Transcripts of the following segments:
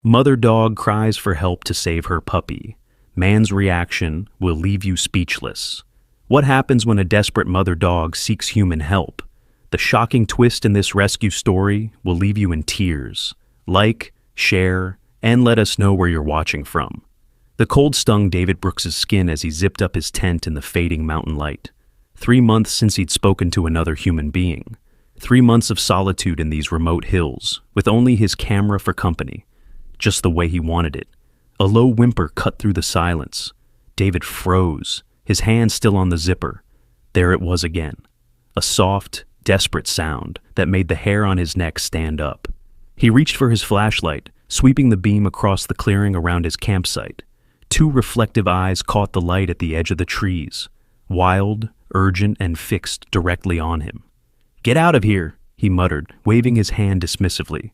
Mother dog cries for help to save her puppy. Man's reaction will leave you speechless. What happens when a desperate mother dog seeks human help? The shocking twist in this rescue story will leave you in tears. Like, share, and let us know where you're watching from. The cold stung David Brooks's skin as he zipped up his tent in the fading mountain light. 3 months since he'd spoken to another human being. 3 months of solitude in these remote hills, with only his camera for company. Just the way he wanted it. A low whimper cut through the silence. David froze, his hand still on the zipper. There it was again. A soft, desperate sound that made the hair on his neck stand up. He reached for his flashlight, sweeping the beam across the clearing around his campsite. 2 reflective eyes caught the light at the edge of the trees, wild, urgent, and fixed directly on him. "Get out of here," he muttered, waving his hand dismissively.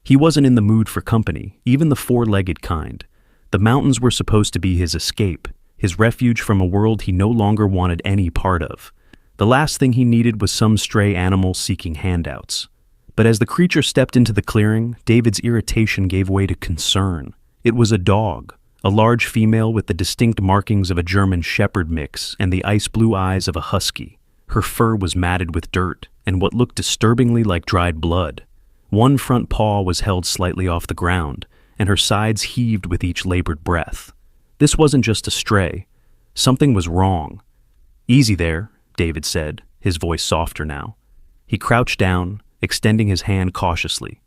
He wasn't in the mood for company, even the 4-legged kind. The mountains were supposed to be his escape, his refuge from a world he no longer wanted any part of. The last thing he needed was some stray animal seeking handouts. But as the creature stepped into the clearing, David's irritation gave way to concern. It was a dog, a large female with the distinct markings of a German Shepherd mix and the ice-blue eyes of a husky. Her fur was matted with dirt and what looked disturbingly like dried blood. One front paw was held slightly off the ground, and her sides heaved with each labored breath. This wasn't just a stray. Something was wrong. "Easy there," David said, his voice softer now. He crouched down, extending his hand cautiously.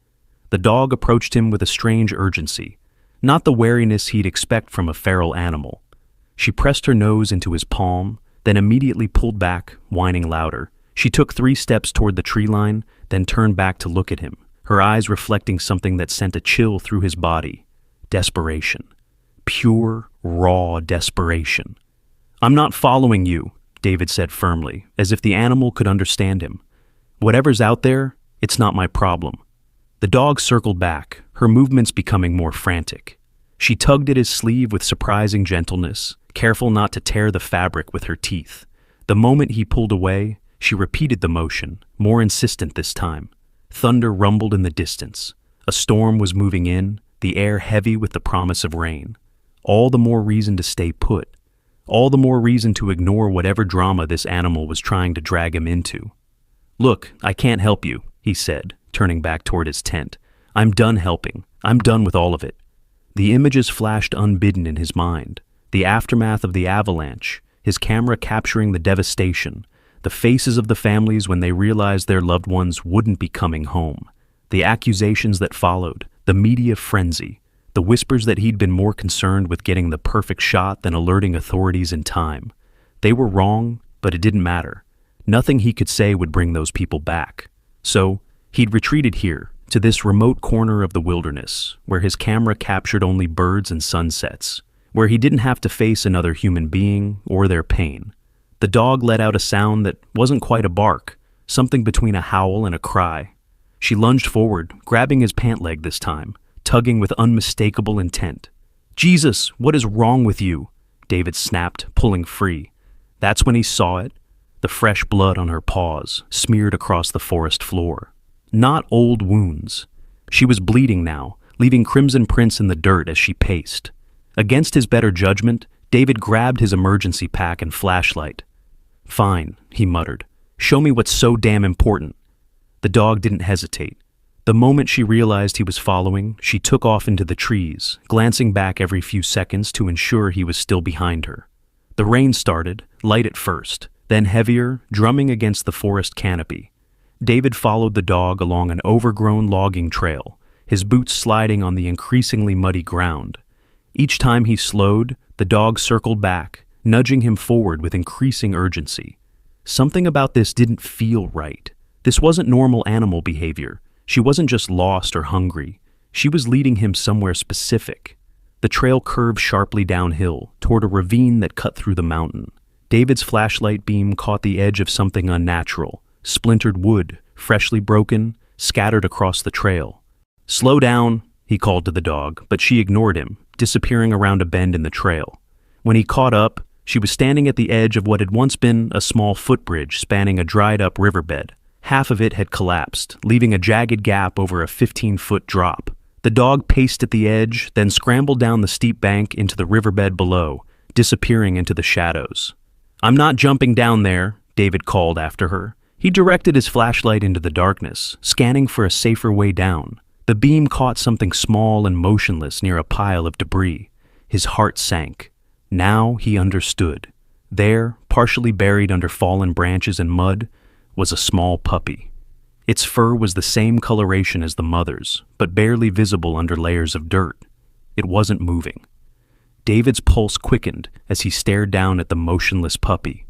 The dog approached him with a strange urgency, not the wariness he'd expect from a feral animal. She pressed her nose into his palm, then immediately pulled back, whining louder. She took 3 steps toward the tree line, then turned back to look at him, her eyes reflecting something that sent a chill through his body. Desperation. Pure, raw desperation. "I'm not following you," David said firmly, as if the animal could understand him. "Whatever's out there, it's not my problem." The dog circled back, her movements becoming more frantic. She tugged at his sleeve with surprising gentleness, careful not to tear the fabric with her teeth. The moment he pulled away, she repeated the motion, more insistent this time. Thunder rumbled in the distance. A storm was moving in, the air heavy with the promise of rain. All the more reason to stay put. All the more reason to ignore whatever drama this animal was trying to drag him into. "Look, I can't help you," he said, turning back toward his tent. "I'm done helping. I'm done with all of it." The images flashed unbidden in his mind. The aftermath of the avalanche, his camera capturing the devastation, the faces of the families when they realized their loved ones wouldn't be coming home, the accusations that followed, the media frenzy, the whispers that he'd been more concerned with getting the perfect shot than alerting authorities in time. They were wrong, but it didn't matter. Nothing he could say would bring those people back. So, he'd retreated here, to this remote corner of the wilderness, where his camera captured only birds and sunsets, where he didn't have to face another human being or their pain. The dog let out a sound that wasn't quite a bark, something between a howl and a cry. She lunged forward, grabbing his pant leg this time, tugging with unmistakable intent. "Jesus, what is wrong with you?" David snapped, pulling free. That's when he saw it, the fresh blood on her paws, smeared across the forest floor. Not old wounds. She was bleeding now, leaving crimson prints in the dirt as she paced. Against his better judgment, David grabbed his emergency pack and flashlight. "Fine," he muttered. "Show me what's so damn important." The dog didn't hesitate. The moment she realized he was following, she took off into the trees, glancing back every few seconds to ensure he was still behind her. The rain started, light at first, then heavier, drumming against the forest canopy. David followed the dog along an overgrown logging trail, his boots sliding on the increasingly muddy ground. Each time he slowed, the dog circled back, nudging him forward with increasing urgency. Something about this didn't feel right. This wasn't normal animal behavior. She wasn't just lost or hungry. She was leading him somewhere specific. The trail curved sharply downhill, toward a ravine that cut through the mountain. David's flashlight beam caught the edge of something unnatural, splintered wood, freshly broken, scattered across the trail. "Slow down," he called to the dog, but she ignored him, disappearing around a bend in the trail. When he caught up, she was standing at the edge of what had once been a small footbridge spanning a dried-up riverbed. Half of it had collapsed, leaving a jagged gap over a 15-foot drop. The dog paced at the edge, then scrambled down the steep bank into the riverbed below, disappearing into the shadows. "I'm not jumping down there," David called after her. He directed his flashlight into the darkness, scanning for a safer way down. The beam caught something small and motionless near a pile of debris. His heart sank. Now he understood. There, partially buried under fallen branches and mud, was a small puppy. Its fur was the same coloration as the mother's, but barely visible under layers of dirt. It wasn't moving. David's pulse quickened as he stared down at the motionless puppy.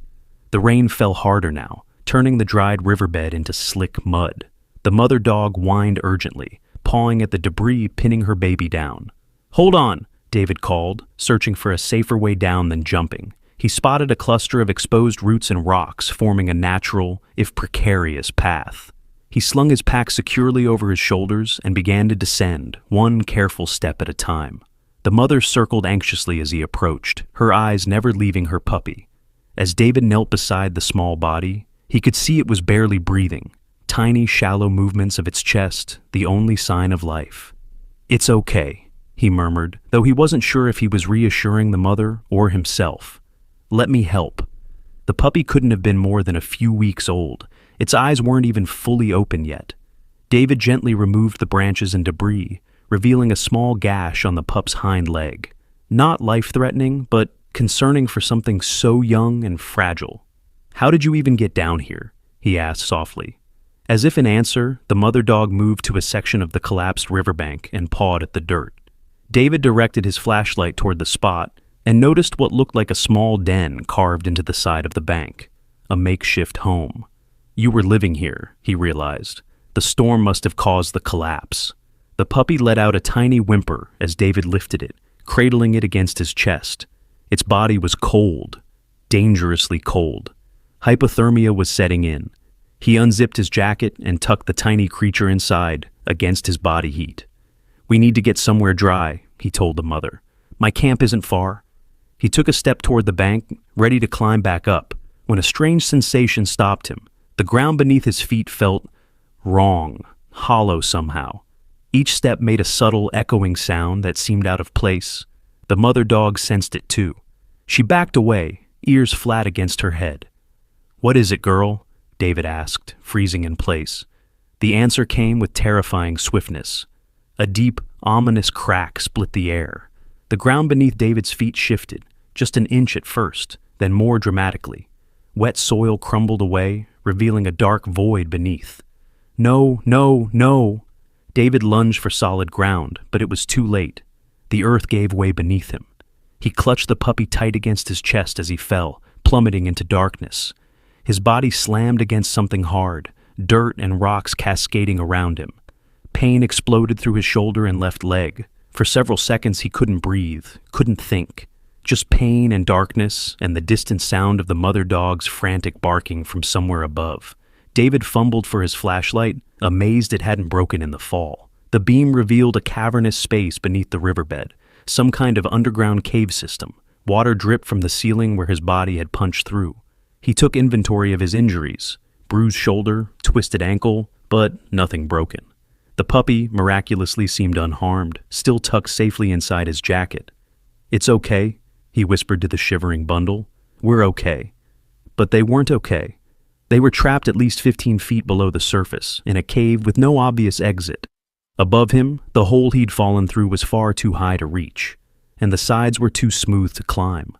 The rain fell harder now, turning the dried riverbed into slick mud. The mother dog whined urgently, pawing at the debris pinning her baby down. "Hold on," David called, searching for a safer way down than jumping. He spotted a cluster of exposed roots and rocks forming a natural, if precarious, path. He slung his pack securely over his shoulders and began to descend, one careful step at a time. The mother circled anxiously as he approached, her eyes never leaving her puppy. As David knelt beside the small body, he could see it was barely breathing, tiny, shallow movements of its chest, the only sign of life. "It's okay," he murmured, though he wasn't sure if he was reassuring the mother or himself. "Let me help." The puppy couldn't have been more than a few weeks old. Its eyes weren't even fully open yet. David gently removed the branches and debris, revealing a small gash on the pup's hind leg. Not life-threatening, but concerning for something so young and fragile. "How did you even get down here?" he asked softly. As if in answer, the mother dog moved to a section of the collapsed riverbank and pawed at the dirt. David directed his flashlight toward the spot and noticed what looked like a small den carved into the side of the bank, a makeshift home. "You were living here," he realized. "The storm must have caused the collapse." The puppy let out a tiny whimper as David lifted it, cradling it against his chest. Its body was cold, dangerously cold. Hypothermia was setting in. He unzipped his jacket and tucked the tiny creature inside, against his body heat. "We need to get somewhere dry," he told the mother. "My camp isn't far." He took a step toward the bank, ready to climb back up, when a strange sensation stopped him. The ground beneath his feet felt wrong, hollow somehow. Each step made a subtle, echoing sound that seemed out of place. The mother dog sensed it too. She backed away, ears flat against her head. "What is it, girl?" David asked, freezing in place. The answer came with terrifying swiftness. A deep, ominous crack split the air. The ground beneath David's feet shifted, just an inch at first, then more dramatically. Wet soil crumbled away, revealing a dark void beneath. "No, no, no!" David lunged for solid ground, but it was too late. The earth gave way beneath him. He clutched the puppy tight against his chest as he fell, plummeting into darkness. His body slammed against something hard, dirt and rocks cascading around him. Pain exploded through his shoulder and left leg. For several seconds he couldn't breathe, couldn't think. Just pain and darkness and the distant sound of the mother dog's frantic barking from somewhere above. David fumbled for his flashlight, amazed it hadn't broken in the fall. The beam revealed a cavernous space beneath the riverbed, some kind of underground cave system. Water dripped from the ceiling where his body had punched through. He took inventory of his injuries, bruised shoulder, twisted ankle, but nothing broken. The puppy miraculously seemed unharmed, still tucked safely inside his jacket. "It's okay," he whispered to the shivering bundle. "We're okay." But they weren't okay. They were trapped at least 15 feet below the surface, in a cave with no obvious exit. Above him, the hole he'd fallen through was far too high to reach, and the sides were too smooth to climb.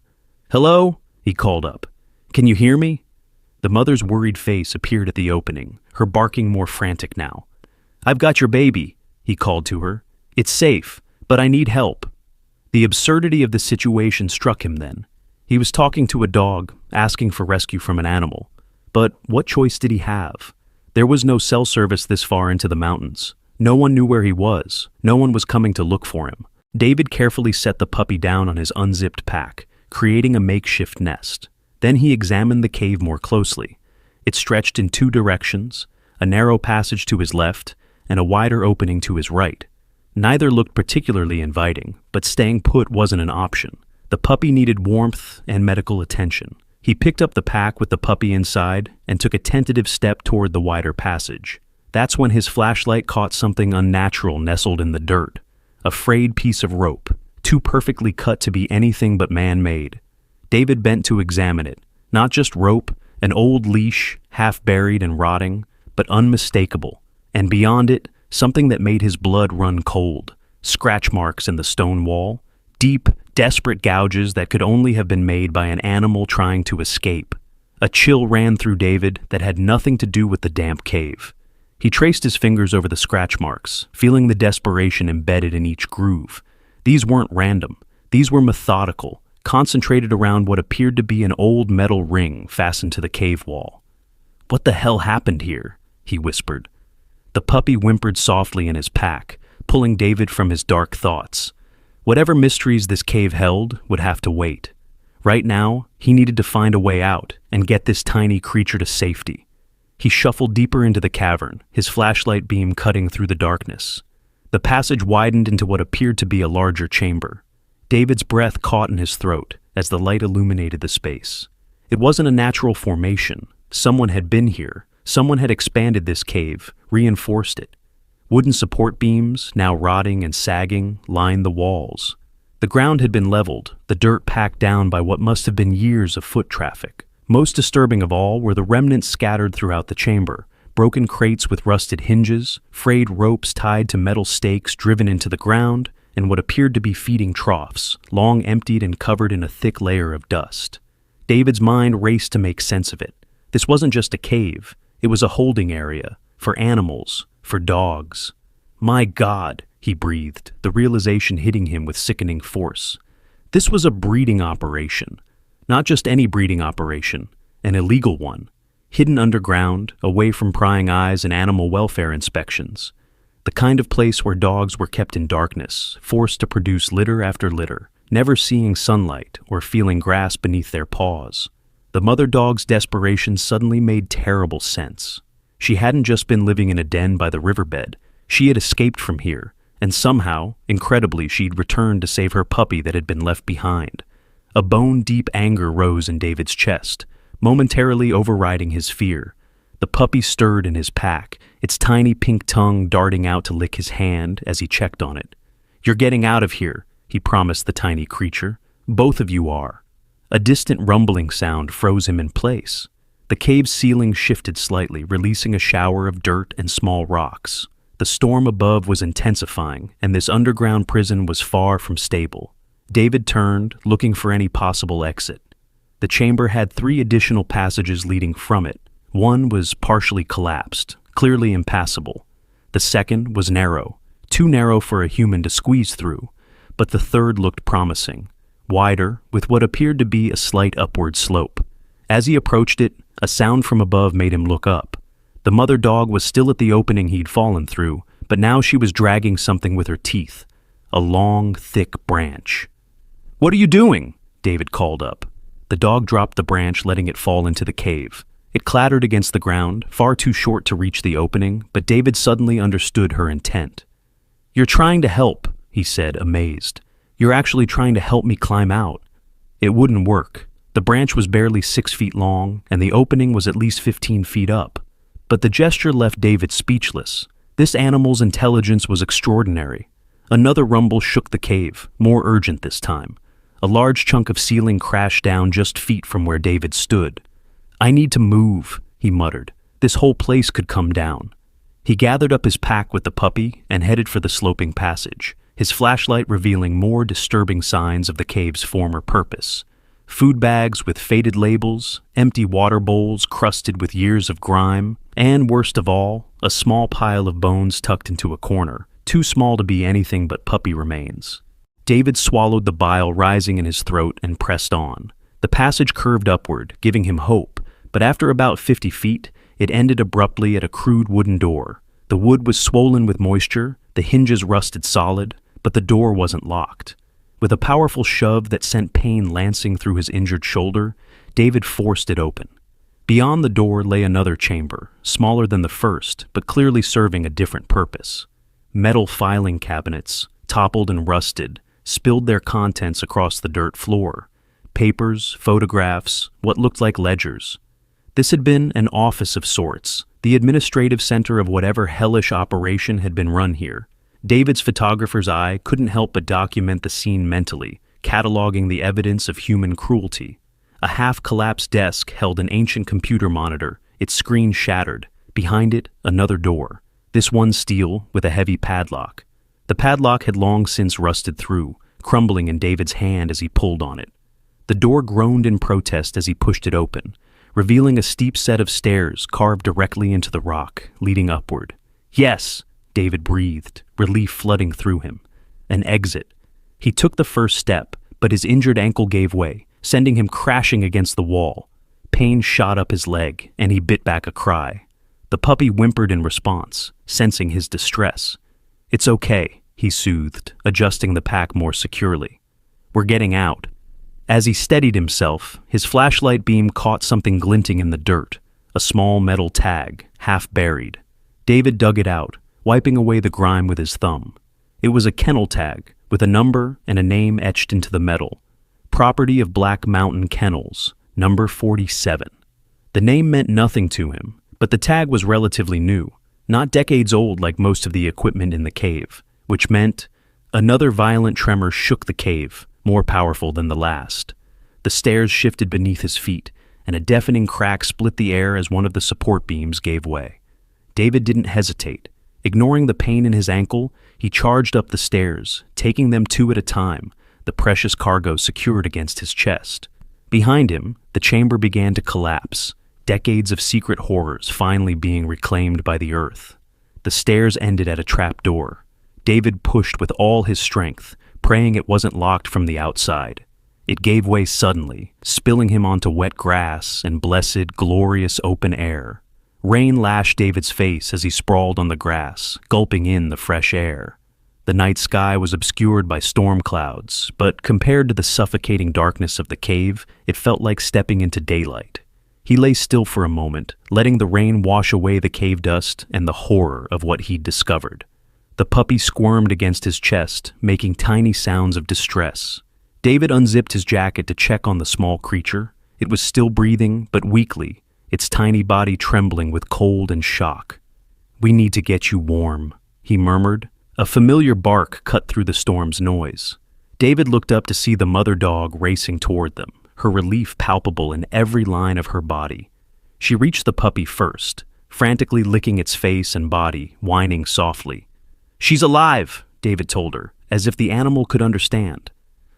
"Hello?" he called up. "Can you hear me?" The mother's worried face appeared at the opening, her barking more frantic now. "I've got your baby," he called to her. "It's safe, but I need help." The absurdity of the situation struck him then. He was talking to a dog, asking for rescue from an animal. But what choice did he have? There was no cell service this far into the mountains. No one knew where he was. No one was coming to look for him. David carefully set the puppy down on his unzipped pack, creating a makeshift nest. Then he examined the cave more closely. It stretched in two directions, a narrow passage to his left and a wider opening to his right. Neither looked particularly inviting, but staying put wasn't an option. The puppy needed warmth and medical attention. He picked up the pack with the puppy inside and took a tentative step toward the wider passage. That's when his flashlight caught something unnatural nestled in the dirt. a frayed piece of rope, too perfectly cut to be anything but man-made. David bent to examine it. Not just rope, an old leash, half buried and rotting, but unmistakable. And beyond it, something that made his blood run cold. Scratch marks in the stone wall. Deep, desperate gouges that could only have been made by an animal trying to escape. A chill ran through David that had nothing to do with the damp cave. He traced his fingers over the scratch marks, feeling the desperation embedded in each groove. These weren't random. These were methodical, concentrated around what appeared to be an old metal ring fastened to the cave wall. "What the hell happened here?" he whispered. The puppy whimpered softly in his pack, pulling David from his dark thoughts. Whatever mysteries this cave held would have to wait. Right now, he needed to find a way out and get this tiny creature to safety. He shuffled deeper into the cavern, his flashlight beam cutting through the darkness. The passage widened into what appeared to be a larger chamber. David's breath caught in his throat as the light illuminated the space. It wasn't a natural formation. Someone had been here. Someone had expanded this cave, reinforced it. Wooden support beams, now rotting and sagging, lined the walls. The ground had been leveled, the dirt packed down by what must have been years of foot traffic. Most disturbing of all were the remnants scattered throughout the chamber. Broken crates with rusted hinges, frayed ropes tied to metal stakes driven into the ground, and what appeared to be feeding troughs, long emptied and covered in a thick layer of dust. David's mind raced to make sense of it. This wasn't just a cave. It was a holding area, for animals, for dogs. "My God," he breathed, the realization hitting him with sickening force. This was a breeding operation. Not just any breeding operation, an illegal one. Hidden underground, away from prying eyes and animal welfare inspections. The kind of place where dogs were kept in darkness, forced to produce litter after litter, never seeing sunlight or feeling grass beneath their paws. The mother dog's desperation suddenly made terrible sense. She hadn't just been living in a den by the riverbed. She had escaped from here, and somehow, incredibly, she'd returned to save her puppy that had been left behind. A bone-deep anger rose in David's chest, momentarily overriding his fear. The puppy stirred in his pack, its tiny pink tongue darting out to lick his hand as he checked on it. "You're getting out of here," he promised the tiny creature. "Both of you are." A distant rumbling sound froze him in place. The cave's ceiling shifted slightly, releasing a shower of dirt and small rocks. The storm above was intensifying, and this underground prison was far from stable. David turned, looking for any possible exit. The chamber had 3 additional passages leading from it. One was partially collapsed, clearly impassable. The second was narrow, too narrow for a human to squeeze through, but the third looked promising. Wider, with what appeared to be a slight upward slope. As he approached it, a sound from above made him look up. The mother dog was still at the opening he'd fallen through, but now she was dragging something with her teeth. A long, thick branch. "What are you doing?" David called up. The dog dropped the branch, letting it fall into the cave. It clattered against the ground, far too short to reach the opening, but David suddenly understood her intent. "You're trying to help," he said, amazed. "You're actually trying to help me climb out." It wouldn't work. The branch was barely 6 feet long, and the opening was at least 15 feet up. But the gesture left David speechless. This animal's intelligence was extraordinary. Another rumble shook the cave, more urgent this time. A large chunk of ceiling crashed down just feet from where David stood. "I need to move," he muttered. "This whole place could come down." He gathered up his pack with the puppy and headed for the sloping passage, his flashlight revealing more disturbing signs of the cave's former purpose. Food bags with faded labels, empty water bowls crusted with years of grime, and worst of all, a small pile of bones tucked into a corner, too small to be anything but puppy remains. David swallowed the bile rising in his throat and pressed on. The passage curved upward, giving him hope, but after about 50 feet, it ended abruptly at a crude wooden door. The wood was swollen with moisture, the hinges rusted solid, but the door wasn't locked. With a powerful shove that sent pain lancing through his injured shoulder, David forced it open. Beyond the door lay another chamber, smaller than the first, but clearly serving a different purpose. Metal filing cabinets, toppled and rusted, spilled their contents across the dirt floor. Papers, photographs, what looked like ledgers. This had been an office of sorts, the administrative center of whatever hellish operation had been run here. David's photographer's eye couldn't help but document the scene mentally, cataloging the evidence of human cruelty. A half-collapsed desk held an ancient computer monitor, its screen shattered. Behind it, another door, this one steel with a heavy padlock. The padlock had long since rusted through, crumbling in David's hand as he pulled on it. The door groaned in protest as he pushed it open, revealing a steep set of stairs carved directly into the rock, leading upward. Yes, David breathed, relief flooding through him. An exit. He took the first step, but his injured ankle gave way, sending him crashing against the wall. Pain shot up his leg, and he bit back a cry. The puppy whimpered in response, sensing his distress. "It's okay," he soothed, adjusting the pack more securely. "We're getting out." As he steadied himself, his flashlight beam caught something glinting in the dirt, a small metal tag, half buried. David dug it out, wiping away the grime with his thumb. It was a kennel tag, with a number and a name etched into the metal. Property of Black Mountain Kennels, number 47. The name meant nothing to him, but the tag was relatively new, not decades old like most of the equipment in the cave, which meant another violent tremor shook the cave, more powerful than the last. The stairs shifted beneath his feet, and a deafening crack split the air as one of the support beams gave way. David didn't hesitate. Ignoring the pain in his ankle, he charged up the stairs, taking them two at a time, the precious cargo secured against his chest. Behind him, the chamber began to collapse, decades of secret horrors finally being reclaimed by the earth. The stairs ended at a trap door. David pushed with all his strength, praying it wasn't locked from the outside. It gave way suddenly, spilling him onto wet grass and blessed, glorious open air. Rain lashed David's face as he sprawled on the grass, gulping in the fresh air. The night sky was obscured by storm clouds, but compared to the suffocating darkness of the cave, it felt like stepping into daylight. He lay still for a moment, letting the rain wash away the cave dust and the horror of what he'd discovered. The puppy squirmed against his chest, making tiny sounds of distress. David unzipped his jacket to check on the small creature. It was still breathing, but weakly, its tiny body trembling with cold and shock. "We need to get you warm," he murmured. A familiar bark cut through the storm's noise. David looked up to see the mother dog racing toward them, her relief palpable in every line of her body. She reached the puppy first, frantically licking its face and body, whining softly. "She's alive," David told her, as if the animal could understand.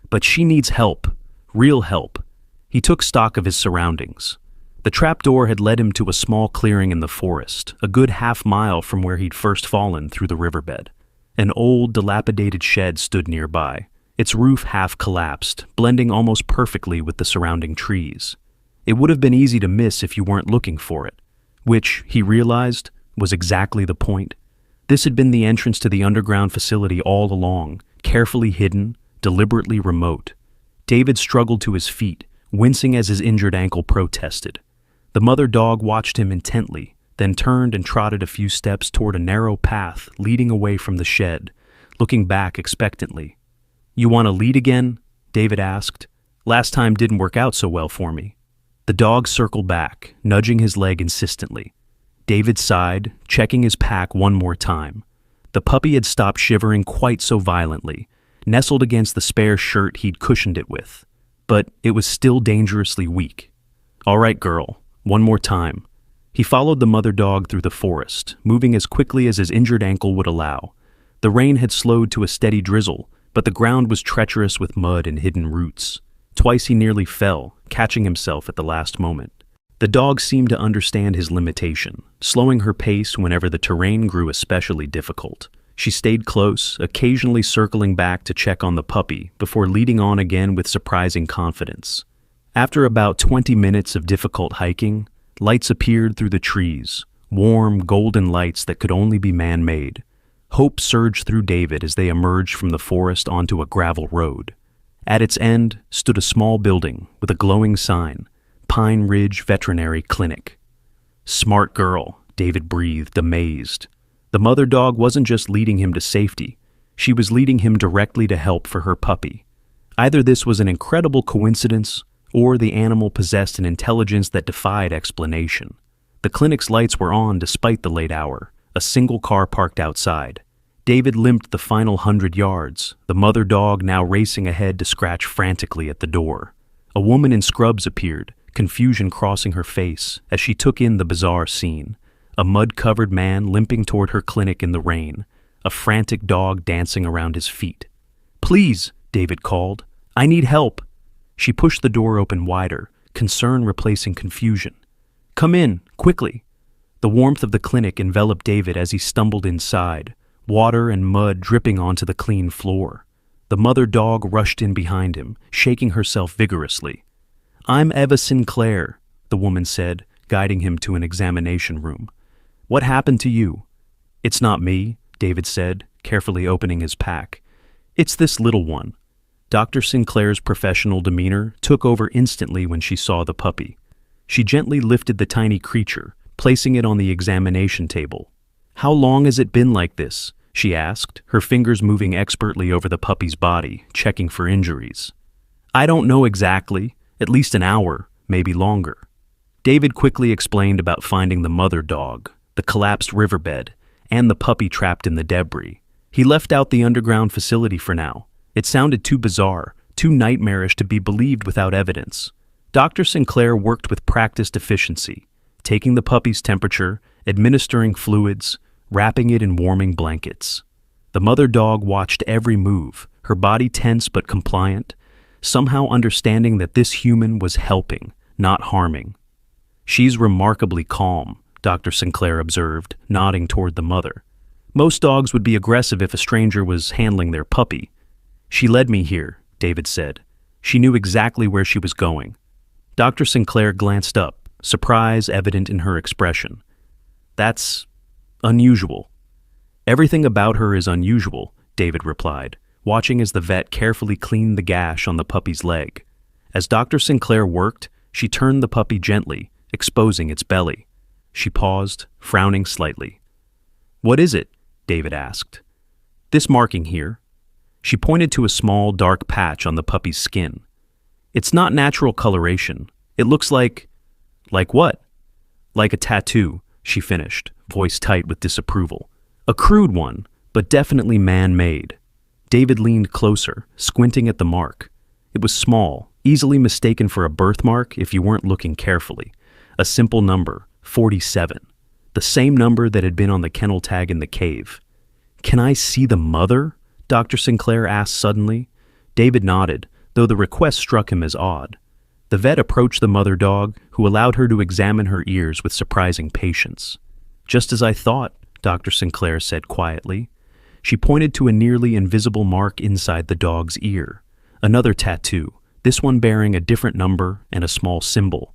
"But she needs help, real help." He took stock of his surroundings. The trapdoor had led him to a small clearing in the forest, a good half-mile from where he'd first fallen through the riverbed. An old, dilapidated shed stood nearby, its roof half-collapsed, blending almost perfectly with the surrounding trees. It would have been easy to miss if you weren't looking for it, which, he realized, was exactly the point. This had been the entrance to the underground facility all along, carefully hidden, deliberately remote. David struggled to his feet, wincing as his injured ankle protested. The mother dog watched him intently, then turned and trotted a few steps toward a narrow path leading away from the shed, looking back expectantly. "You want to lead again?" David asked. "Last time didn't work out so well for me." The dog circled back, nudging his leg insistently. David sighed, checking his pack one more time. The puppy had stopped shivering quite so violently, nestled against the spare shirt he'd cushioned it with. But it was still dangerously weak. "All right, girl, one more time." He followed the mother dog through the forest, moving as quickly as his injured ankle would allow. The rain had slowed to a steady drizzle, but the ground was treacherous with mud and hidden roots. Twice he nearly fell, catching himself at the last moment. The dog seemed to understand his limitation, slowing her pace whenever the terrain grew especially difficult. She stayed close, occasionally circling back to check on the puppy before leading on again with surprising confidence. After about 20 minutes of difficult hiking, lights appeared through the trees, warm, golden lights that could only be man-made. Hope surged through David as they emerged from the forest onto a gravel road. At its end stood a small building with a glowing sign, Pine Ridge Veterinary Clinic. "Smart girl," David breathed, amazed. The mother dog wasn't just leading him to safety, she was leading him directly to help for her puppy. Either this was an incredible coincidence, or the animal possessed an intelligence that defied explanation. The clinic's lights were on despite the late hour, a single car parked outside. David limped the final 100 yards, the mother dog now racing ahead to scratch frantically at the door. A woman in scrubs appeared, confusion crossing her face as she took in the bizarre scene. A mud-covered man limping toward her clinic in the rain, a frantic dog dancing around his feet. "Please," David called. "I need help." She pushed the door open wider, concern replacing confusion. "Come in, quickly." The warmth of the clinic enveloped David as he stumbled inside, water and mud dripping onto the clean floor. The mother dog rushed in behind him, shaking herself vigorously. "I'm Eva Sinclair," the woman said, guiding him to an examination room. "What happened to you?" "It's not me," David said, carefully opening his pack. "It's this little one." Dr. Sinclair's professional demeanor took over instantly when she saw the puppy. She gently lifted the tiny creature, placing it on the examination table. "How long has it been like this?" she asked, her fingers moving expertly over the puppy's body, checking for injuries. "I don't know exactly. At least an hour, maybe longer." David quickly explained about finding the mother dog, the collapsed riverbed, and the puppy trapped in the debris. He left out the underground facility for now. It sounded too bizarre, too nightmarish to be believed without evidence. Dr. Sinclair worked with practiced efficiency, taking the puppy's temperature, administering fluids, wrapping it in warming blankets. The mother dog watched every move, her body tense but compliant, somehow understanding that this human was helping, not harming. "She's remarkably calm," Dr. Sinclair observed, nodding toward the mother. "Most dogs would be aggressive if a stranger was handling their puppy." "She led me here," David said. "She knew exactly where she was going." Dr. Sinclair glanced up, surprise evident in her expression. "That's unusual." "Everything about her is unusual," David replied, watching as the vet carefully cleaned the gash on the puppy's leg. As Dr. Sinclair worked, she turned the puppy gently, exposing its belly. She paused, frowning slightly. "What is it?" David asked. "This marking here." She pointed to a small, dark patch on the puppy's skin. "It's not natural coloration. It looks like..." "Like what?" "Like a tattoo," she finished, voice tight with disapproval. "A crude one, but definitely man-made." David leaned closer, squinting at the mark. It was small, easily mistaken for a birthmark if you weren't looking carefully. A simple number, 47. The same number that had been on the kennel tag in the cave. "Can I see the mother?" Dr. Sinclair asked suddenly. David nodded, though the request struck him as odd. The vet approached the mother dog, who allowed her to examine her ears with surprising patience. "Just as I thought," Dr. Sinclair said quietly. She pointed to a nearly invisible mark inside the dog's ear. Another tattoo, this one bearing a different number and a small symbol.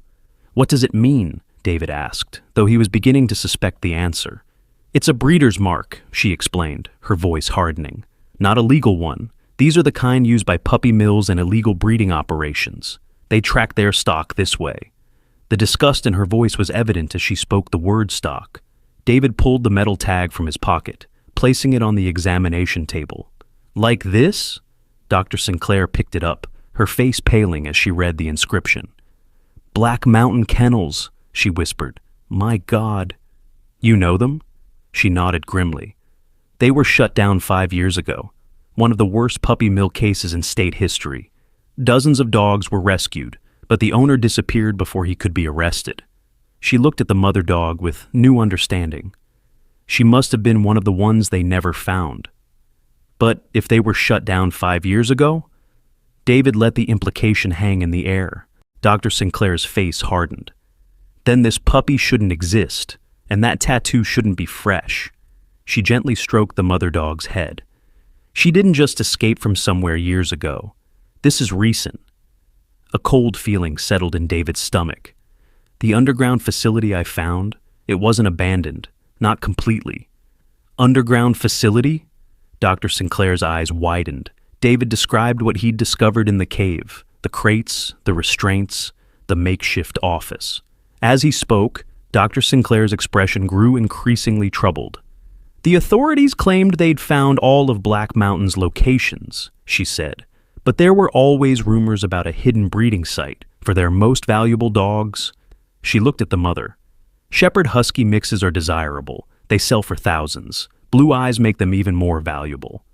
"What does it mean?" David asked, though he was beginning to suspect the answer. "It's a breeder's mark," she explained, her voice hardening. "Not a legal one. These are the kind used by puppy mills and illegal breeding operations. They track their stock this way." The disgust in her voice was evident as she spoke the word stock. David pulled the metal tag from his pocket, placing it on the examination table. "Like this?" Dr. Sinclair picked it up, her face paling as she read the inscription. "Black Mountain Kennels," she whispered. "My God." "You know them?" She nodded grimly. "They were shut down 5 years ago. One of the worst puppy mill cases in state history. Dozens of dogs were rescued, but the owner disappeared before he could be arrested." She looked at the mother dog with new understanding. She must have been one of the ones they never found. But if they were shut down 5 years ago? David let the implication hang in the air. Dr. Sinclair's face hardened. "Then this puppy shouldn't exist, and that tattoo shouldn't be fresh." She gently stroked the mother dog's head. "She didn't just escape from somewhere years ago. This is recent." A cold feeling settled in David's stomach. "The underground facility I found, it wasn't abandoned, not completely." "Underground facility?" Dr. Sinclair's eyes widened. David described what he'd discovered in the cave, the crates, the restraints, the makeshift office. As he spoke, Dr. Sinclair's expression grew increasingly troubled. "The authorities claimed they'd found all of Black Mountain's locations," she said, "but there were always rumors about a hidden breeding site for their most valuable dogs." She looked at the mother. "Shepherd Husky mixes are desirable. They sell for thousands. Blue eyes make them even more valuable.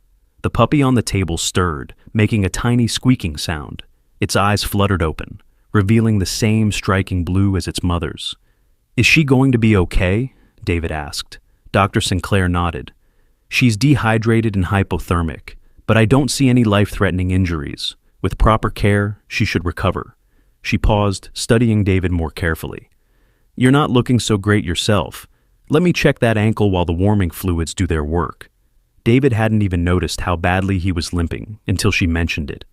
The puppy on the table stirred, making a tiny squeaking sound. Its eyes fluttered open, revealing the same striking blue as its mother's. "Is she going to be okay?" David asked. Dr. Sinclair nodded. "She's dehydrated and hypothermic, but I don't see any life-threatening injuries. With proper care, she should recover." She paused, studying David more carefully. "You're not looking so great yourself. Let me check that ankle while the warming fluids do their work." David hadn't even noticed how badly he was limping until she mentioned it.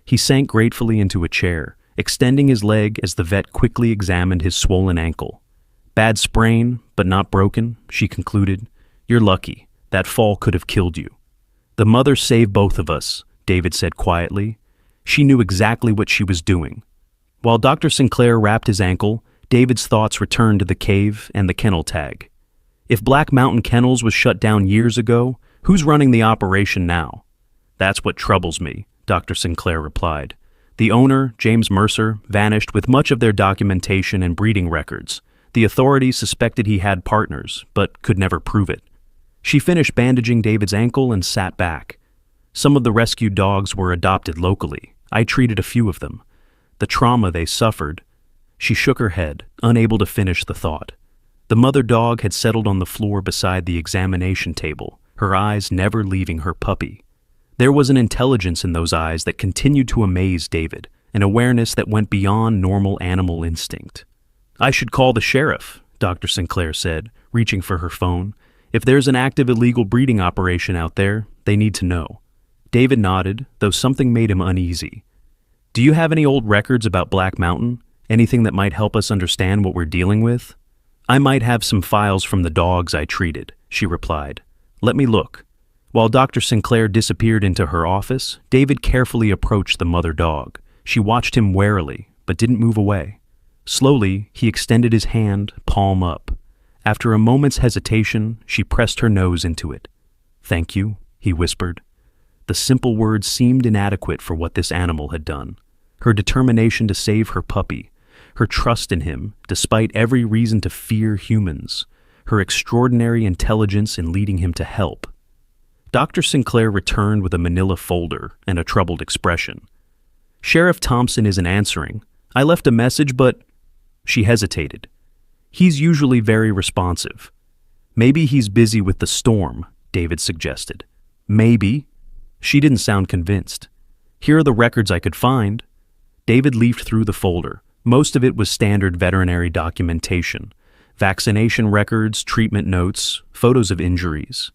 He sank gratefully into a chair, extending his leg as the vet quickly examined his swollen ankle. "Bad sprain, but not broken," she concluded. "You're lucky. That fall could have killed you." "The mother saved both of us," David said quietly. "She knew exactly what she was doing." While Dr. Sinclair wrapped his ankle, David's thoughts returned to the cave and the kennel tag. If Black Mountain Kennels was shut down years ago, who's running the operation now? "That's what troubles me," Dr. Sinclair replied. "The owner, James Mercer, vanished with much of their documentation and breeding records. The authorities suspected he had partners, but could never prove it." She finished bandaging David's ankle and sat back. "Some of the rescued dogs were adopted locally. I treated a few of them. The trauma they suffered—" She shook her head, unable to finish the thought. The mother dog had settled on the floor beside the examination table, her eyes never leaving her puppy. There was an intelligence in those eyes that continued to amaze David, an awareness that went beyond normal animal instinct. "I should call the sheriff," Dr. Sinclair said, reaching for her phone. "If there's an active illegal breeding operation out there, they need to know." David nodded, though something made him uneasy. "Do you have any old records about Black Mountain? Anything that might help us understand what we're dealing with?" "I might have some files from the dogs I treated," she replied. "Let me look." While Dr. Sinclair disappeared into her office, David carefully approached the mother dog. She watched him warily, but didn't move away. Slowly, he extended his hand, palm up. After a moment's hesitation, she pressed her nose into it. "Thank you," he whispered. The simple words seemed inadequate for what this animal had done. Her determination to save her puppy, her trust in him, despite every reason to fear humans, her extraordinary intelligence in leading him to help. Dr. Sinclair returned with a manila folder and a troubled expression. "Sheriff Thompson isn't answering. I left a message, but—" She hesitated. "He's usually very responsive." "Maybe he's busy with the storm," David suggested. "Maybe." She didn't sound convinced. "Here are the records I could find." David leafed through the folder. Most of it was standard veterinary documentation. Vaccination records, treatment notes, photos of injuries.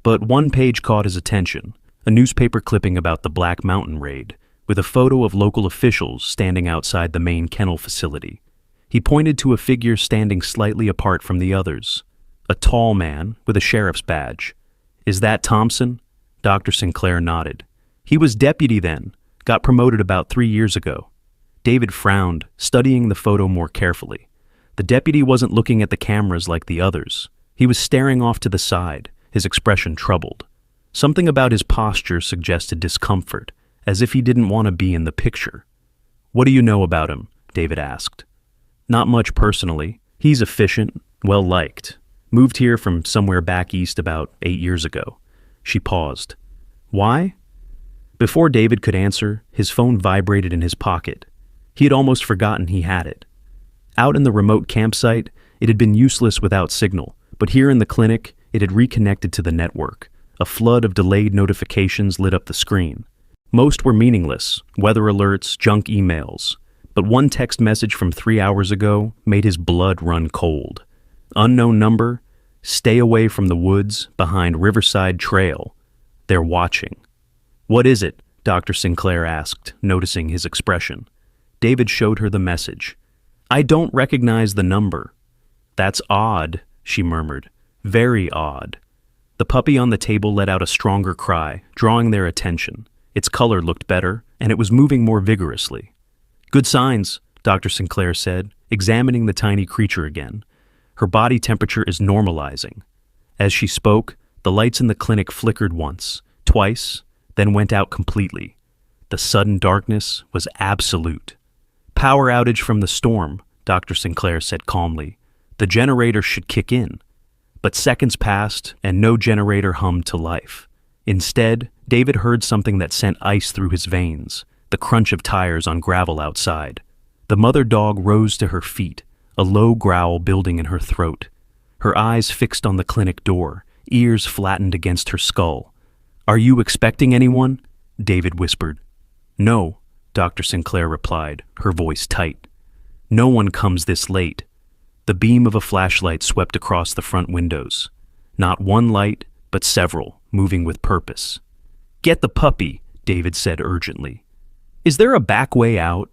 But one page caught his attention, a newspaper clipping about the Black Mountain raid, with a photo of local officials standing outside the main kennel facility. He pointed to a figure standing slightly apart from the others. A tall man with a sheriff's badge. "Is that Thompson?" Dr. Sinclair nodded. "He was deputy then, got promoted about 3 years ago." David frowned, studying the photo more carefully. The deputy wasn't looking at the cameras like the others. He was staring off to the side, his expression troubled. Something about his posture suggested discomfort, as if he didn't want to be in the picture. "What do you know about him?" David asked. "Not much personally. He's efficient, well-liked. Moved here from somewhere back east about 8 years ago." She paused. "Why?" Before David could answer, his phone vibrated in his pocket. He had almost forgotten he had it. Out in the remote campsite, it had been useless without signal, but here in the clinic, it had reconnected to the network. A flood of delayed notifications lit up the screen. Most were meaningless, weather alerts, junk emails. But one text message from 3 hours ago made his blood run cold. Unknown number, stay away from the woods behind Riverside Trail. They're watching. "What is it?" Dr. Sinclair asked, noticing his expression. David showed her the message. "I don't recognize the number." "That's odd," she murmured. "Very odd." The puppy on the table let out a stronger cry, drawing their attention. Its color looked better, and it was moving more vigorously. "Good signs," Dr. Sinclair said, examining the tiny creature again. "Her body temperature is normalizing." As she spoke, the lights in the clinic flickered once, twice, then went out completely. The sudden darkness was absolute. "Power outage from the storm," Dr. Sinclair said calmly. "The generator should kick in." But seconds passed, and no generator hummed to life. Instead, David heard something that sent ice through his veins, the crunch of tires on gravel outside. The mother dog rose to her feet, a low growl building in her throat. Her eyes fixed on the clinic door, ears flattened against her skull. "Are you expecting anyone?" David whispered. "No," Dr. Sinclair replied, her voice tight. "No one comes this late." The beam of a flashlight swept across the front windows. Not one light, but several, moving with purpose. "Get the puppy," David said urgently. "Is there a back way out?"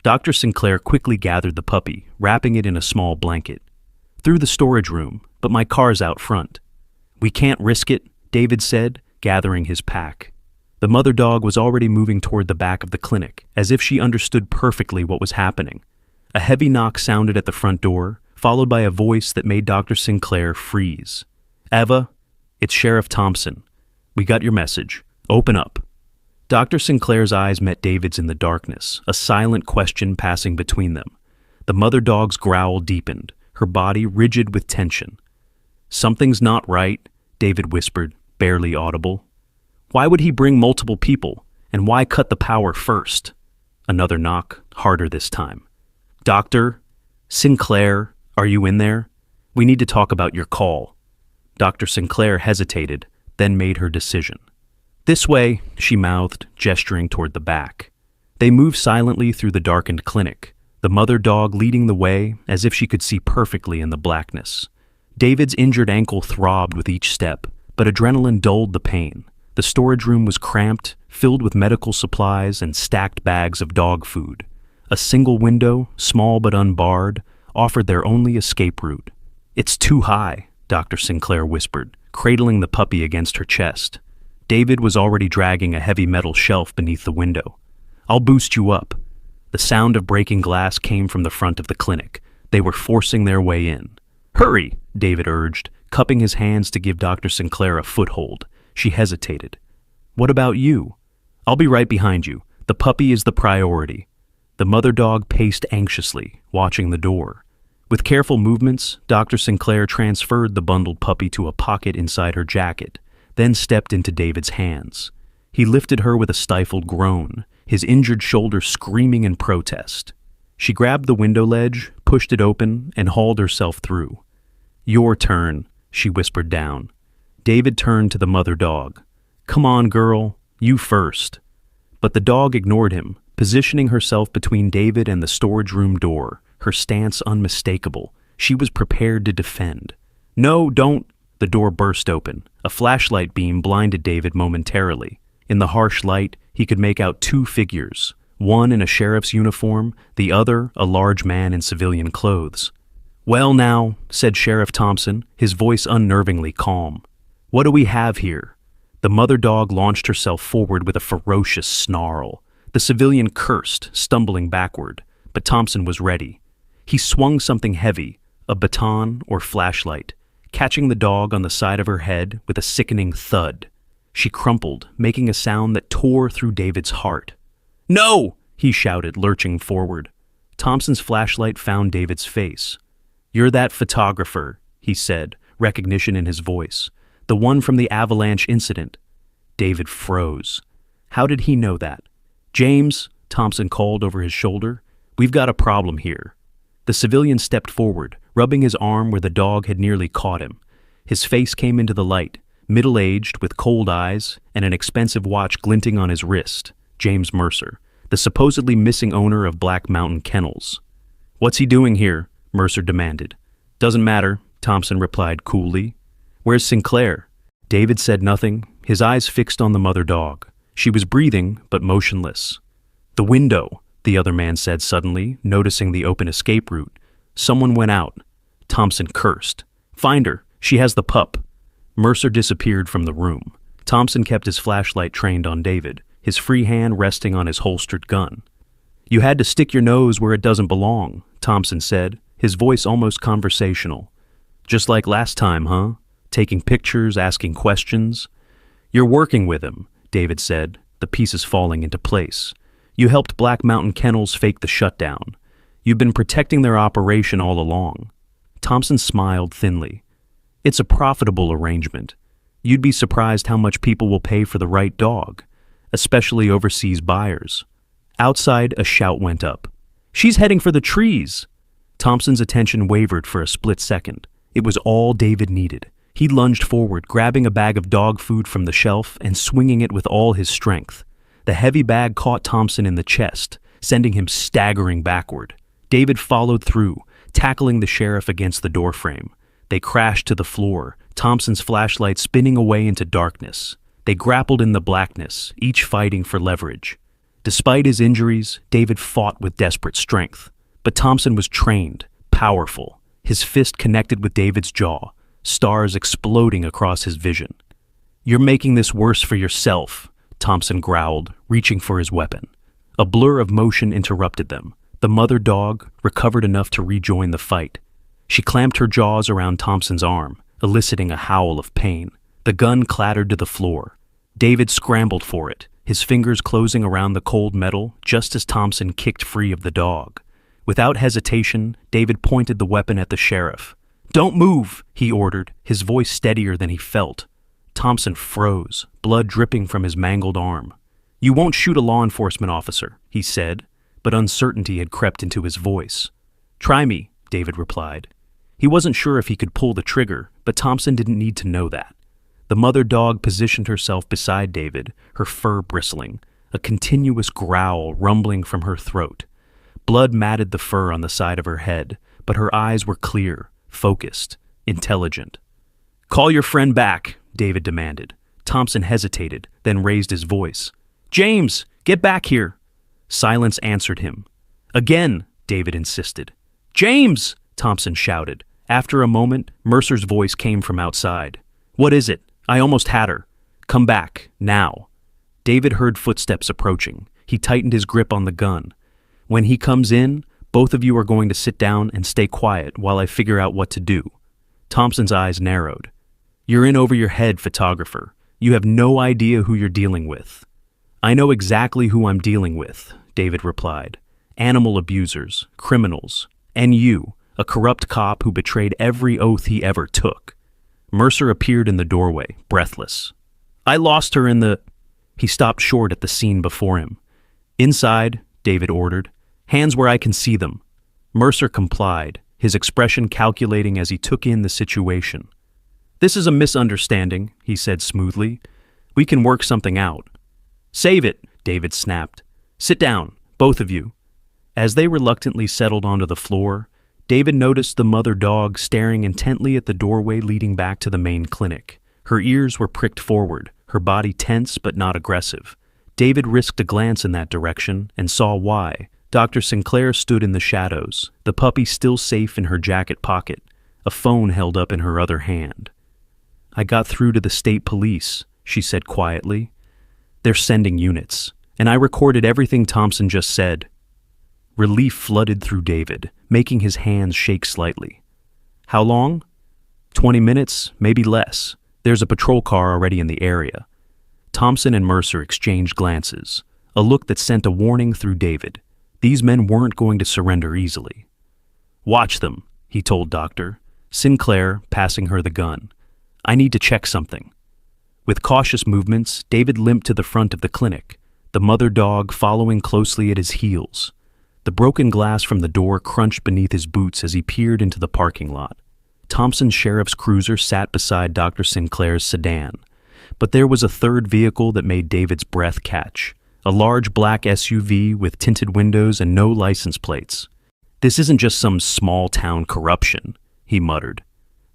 Dr. Sinclair quickly gathered the puppy, wrapping it in a small blanket. "Through the storage room, but my car's out front." "We can't risk it," David said, gathering his pack. The mother dog was already moving toward the back of the clinic, as if she understood perfectly what was happening. A heavy knock sounded at the front door, followed by a voice that made Dr. Sinclair freeze. "Eva, it's Sheriff Thompson. We got your message. Open up." Dr. Sinclair's eyes met David's in the darkness, a silent question passing between them. The mother dog's growl deepened, her body rigid with tension. "Something's not right," David whispered, barely audible. "Why would he bring multiple people, and why cut the power first?" Another knock, harder this time. "Dr. Sinclair, are you in there? We need to talk about your call." Dr. Sinclair hesitated, then made her decision. "This way," she mouthed, gesturing toward the back. They moved silently through the darkened clinic, the mother dog leading the way as if she could see perfectly in the blackness. David's injured ankle throbbed with each step, but adrenaline dulled the pain. The storage room was cramped, filled with medical supplies and stacked bags of dog food. A single window, small but unbarred, offered their only escape route. "It's too high," Dr. Sinclair whispered, cradling the puppy against her chest. David was already dragging a heavy metal shelf beneath the window. "I'll boost you up." The sound of breaking glass came from the front of the clinic. They were forcing their way in. "Hurry," David urged, cupping his hands to give Dr. Sinclair a foothold. She hesitated. "What about you?" "I'll be right behind you. The puppy is the priority." The mother dog paced anxiously, watching the door. With careful movements, Dr. Sinclair transferred the bundled puppy to a pocket inside her jacket, then stepped into David's hands. He lifted her with a stifled groan, his injured shoulder screaming in protest. She grabbed the window ledge, pushed it open, and hauled herself through. "Your turn," she whispered down. David turned to the mother dog. "Come on, girl, you first." But the dog ignored him, positioning herself between David and the storage room door, her stance unmistakable. She was prepared to defend. "No, don't." The door burst open. A flashlight beam blinded David momentarily. In the harsh light, he could make out two figures, one in a sheriff's uniform, the other a large man in civilian clothes. "Well now," said Sheriff Thompson, his voice unnervingly calm. "What do we have here?" The mother dog launched herself forward with a ferocious snarl. The civilian cursed, stumbling backward, but Thompson was ready. He swung something heavy, a baton or flashlight, catching the dog on the side of her head with a sickening thud. She crumpled, making a sound that tore through David's heart. "No!" he shouted, lurching forward. Thompson's flashlight found David's face. "You're that photographer," he said, recognition in his voice. "The one from the avalanche incident." David froze. How did he know that? "James," Thompson called over his shoulder, "we've got a problem here." The civilian stepped forward, rubbing his arm where the dog had nearly caught him. His face came into the light, middle-aged, with cold eyes, and an expensive watch glinting on his wrist. James Mercer, the supposedly missing owner of Black Mountain Kennels. "What's he doing here?" Mercer demanded. "Doesn't matter," Thompson replied coolly. "Where's Sinclair?" David said nothing, his eyes fixed on the mother dog. She was breathing, but motionless. "The window," the other man said suddenly, noticing the open escape route. "Someone went out." Thompson cursed. "Find her. She has the pup." Mercer disappeared from the room. Thompson kept his flashlight trained on David, his free hand resting on his holstered gun. "You had to stick your nose where it doesn't belong," Thompson said, his voice almost conversational. "Just like last time, huh? Taking pictures, asking questions." "You're working with him," David said, the pieces falling into place. "You helped Black Mountain Kennels fake the shutdown. You've been protecting their operation all along." Thompson smiled thinly. It's a profitable arrangement. You'd be surprised how much people will pay for the right dog, especially overseas buyers. Outside, a shout went up. "She's heading for the trees!" Thompson's attention wavered for a split second. It was all David needed. He lunged forward, grabbing a bag of dog food from the shelf and swinging it with all his strength. The heavy bag caught Thompson in the chest, sending him staggering backward. David followed through, tackling the sheriff against the doorframe. They crashed to the floor, Thompson's flashlight spinning away into darkness. They grappled in the blackness, each fighting for leverage. Despite his injuries, David fought with desperate strength. But Thompson was trained, powerful. His fist connected with David's jaw, stars exploding across his vision. "You're making this worse for yourself," Thompson growled, reaching for his weapon. A blur of motion interrupted them. The mother dog recovered enough to rejoin the fight. She clamped her jaws around Thompson's arm, eliciting a howl of pain. The gun clattered to the floor. David scrambled for it, his fingers closing around the cold metal just as Thompson kicked free of the dog. Without hesitation, David pointed the weapon at the sheriff. "Don't move," he ordered, his voice steadier than he felt. Thompson froze, blood dripping from his mangled arm. "You won't shoot a law enforcement officer," he said, but uncertainty had crept into his voice. "Try me," David replied. He wasn't sure if he could pull the trigger, but Thompson didn't need to know that. The mother dog positioned herself beside David, her fur bristling, a continuous growl rumbling from her throat. Blood matted the fur on the side of her head, but her eyes were clear, focused, intelligent. "Call your friend back," David demanded. Thompson hesitated, then raised his voice. "James, get back here!" Silence answered him. "Again," David insisted. "James!" Thompson shouted. After a moment, Mercer's voice came from outside. "What is it? I almost had her. Come back, now." David heard footsteps approaching. He tightened his grip on the gun. "When he comes in, both of you are going to sit down and stay quiet while I figure out what to do." Thompson's eyes narrowed. "You're in over your head, photographer. You have no idea who you're dealing with." "I know exactly who I'm dealing with," David replied. "Animal abusers, criminals, and you, a corrupt cop who betrayed every oath he ever took." Mercer appeared in the doorway, breathless. "I lost her in the—" He stopped short at the scene before him. "Inside," David ordered. "Hands where I can see them." Mercer complied, his expression calculating as he took in the situation. "This is a misunderstanding," he said smoothly. "We can work something out." "Save it," David snapped. "Sit down, both of you." As they reluctantly settled onto the floor, David noticed the mother dog staring intently at the doorway leading back to the main clinic. Her ears were pricked forward, her body tense but not aggressive. David risked a glance in that direction and saw why. Dr. Sinclair stood in the shadows, the puppy still safe in her jacket pocket, a phone held up in her other hand. "I got through to the state police," she said quietly. "They're sending units, and I recorded everything Thompson just said." Relief flooded through David, making his hands shake slightly. "How long?" 20 minutes, maybe less. There's a patrol car already in the area." Thompson and Mercer exchanged glances, a look that sent a warning through David. These men weren't going to surrender easily. "Watch them," he told Dr. Sinclair, passing her the gun. "I need to check something." With cautious movements, David limped to the front of the clinic, the mother dog following closely at his heels. The broken glass from the door crunched beneath his boots as he peered into the parking lot. Thompson's sheriff's cruiser sat beside Dr. Sinclair's sedan. But there was a third vehicle that made David's breath catch, a large black SUV with tinted windows and no license plates. "This isn't just some small-town corruption," he muttered.